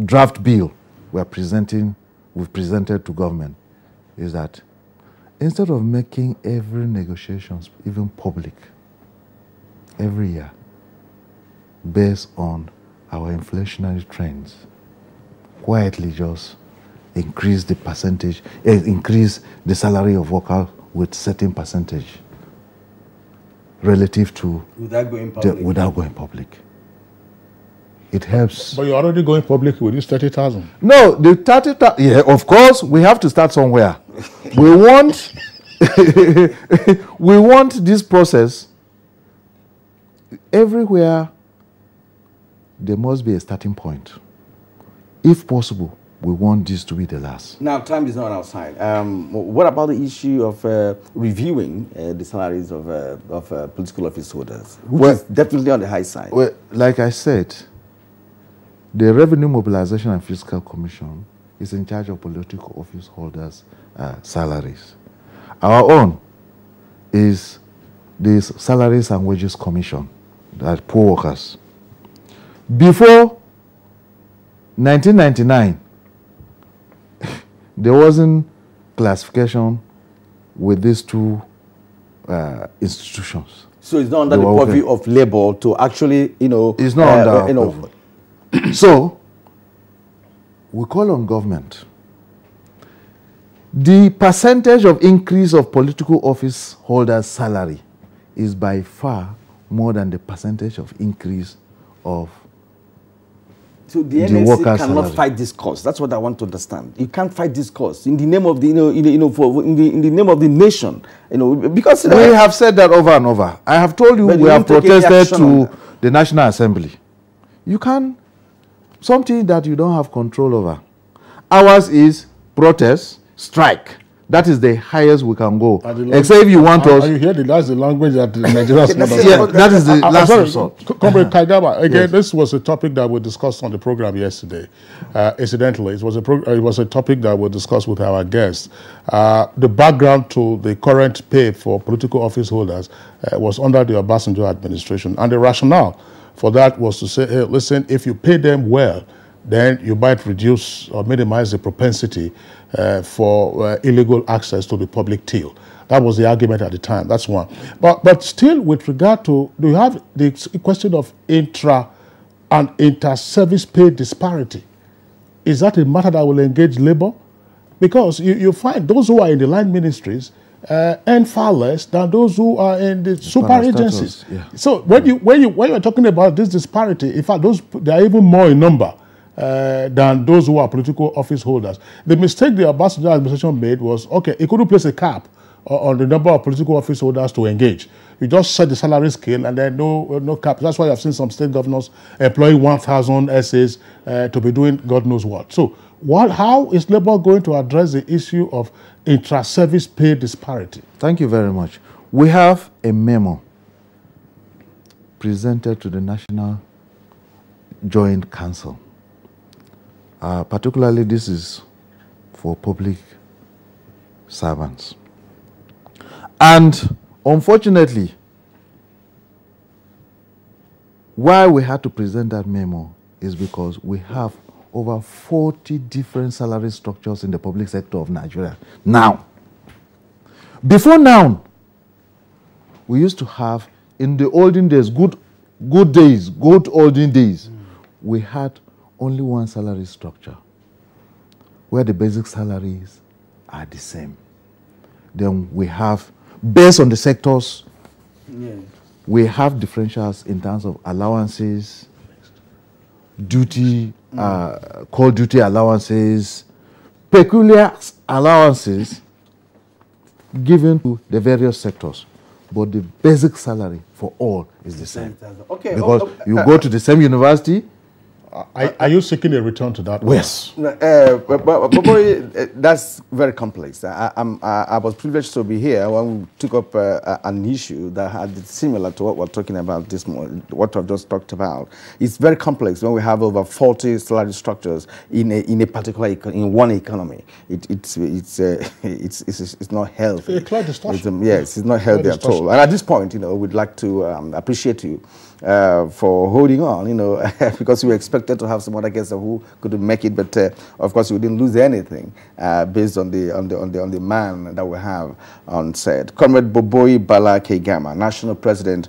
draft bill we've presented to government, is that instead of making every negotiations even public every year based on our inflationary trends, quietly just increase the percentage, increase the salary of workers with certain percentage relative to without going public. It helps. But you're already going public with this 30,000. No, the 30,000. Yeah, of course, we have to start somewhere. We want, we want this process everywhere. There must be a starting point. If possible, we want this to be the last. Now, time is not on our side. What about the issue of reviewing the salaries of political office holders, which is definitely on the high side? Well, like I said, the Revenue Mobilization and Fiscal Commission is in charge of political office holders' salaries. Our own is the Salaries and Wages Commission, that poor workers. Before 1999, there wasn't classification with these two institutions. So it's not under the purview of labor to actually, it's not under So we call on government. The percentage of increase of political office holders' salary is by far more than the percentage of increase of so the NSC cannot fight this cause. That's what I want to understand. You can't fight this cause in the name of the, in the name of the nation, because we have said that over and over. I have told you we have protested to the National Assembly. You can't, something that you don't have control over. Ours is protest, strike. That is the highest we can go. Except if you want us. You hear that's the language that the Nigerians yeah, that is the last resort. Comrade Kaigaba, again, this was a topic that we discussed on the program yesterday. Incidentally, it was a topic that we discussed with our guests. The background to the current pay for political office holders was under the Obasanjo administration. And the rationale for that was to say, hey, listen, if you pay them well, then you might reduce or minimize the propensity for illegal access to the public till. That was the argument at the time. That's one. But still, with regard to, do you have the question of intra and inter-service pay disparity? Is that a matter that will engage labor? Because you find those who are in the line ministries earn far less than those who are in the super agencies. Yeah. So when you're talking about this disparity, in fact, they are even more in number than those who are political office holders. The mistake the Ambassador administration made was, okay, it couldn't place a cap on the number of political office holders to engage. You just set the salary scale and then no cap. That's why I've seen some state governors employing 1,000 essays to be doing God knows what. So how is Labour going to address the issue of intra-service pay disparity? Thank you very much. We have a memo presented to the National Joint Council. Particularly, this is for public servants. And unfortunately, why we had to present that memo is because we have over 40 different salary structures in the public sector of Nigeria now. Before now, we used to have, in the olden days, good olden days, we had only one salary structure where the basic salaries are the same. Then we have, based on the sectors, we have differentials in terms of allowances, duty, call duty allowances, peculiar allowances given to the various sectors. But the basic salary for all is the same. Okay. Because you go to the same university. Are you seeking a return to that? Yes. But that's very complex. I was privileged to be here when we took up an issue that had similar to what we're talking about this morning, what I've just talked about. It's very complex when we have over 40 salary structures in a particular in one economy. It's not healthy. It's clear distortion. Yes, it's not healthy at all. And at this point, we'd like to appreciate you for holding on, because we expected to have some other guests who couldn't make it, but of course we didn't lose anything based on the man that we have on set. Comrade Boboyi Bala Kegama, National President,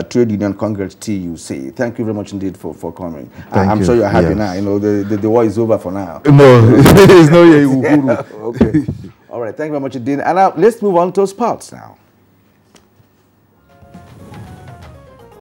Trade Union Congress TUC. Thank you very much indeed for coming. I'm sure you're happy now. The war is over for now. No, it's no. Okay. All right. Thank you very much indeed. And now let's move on to sports now.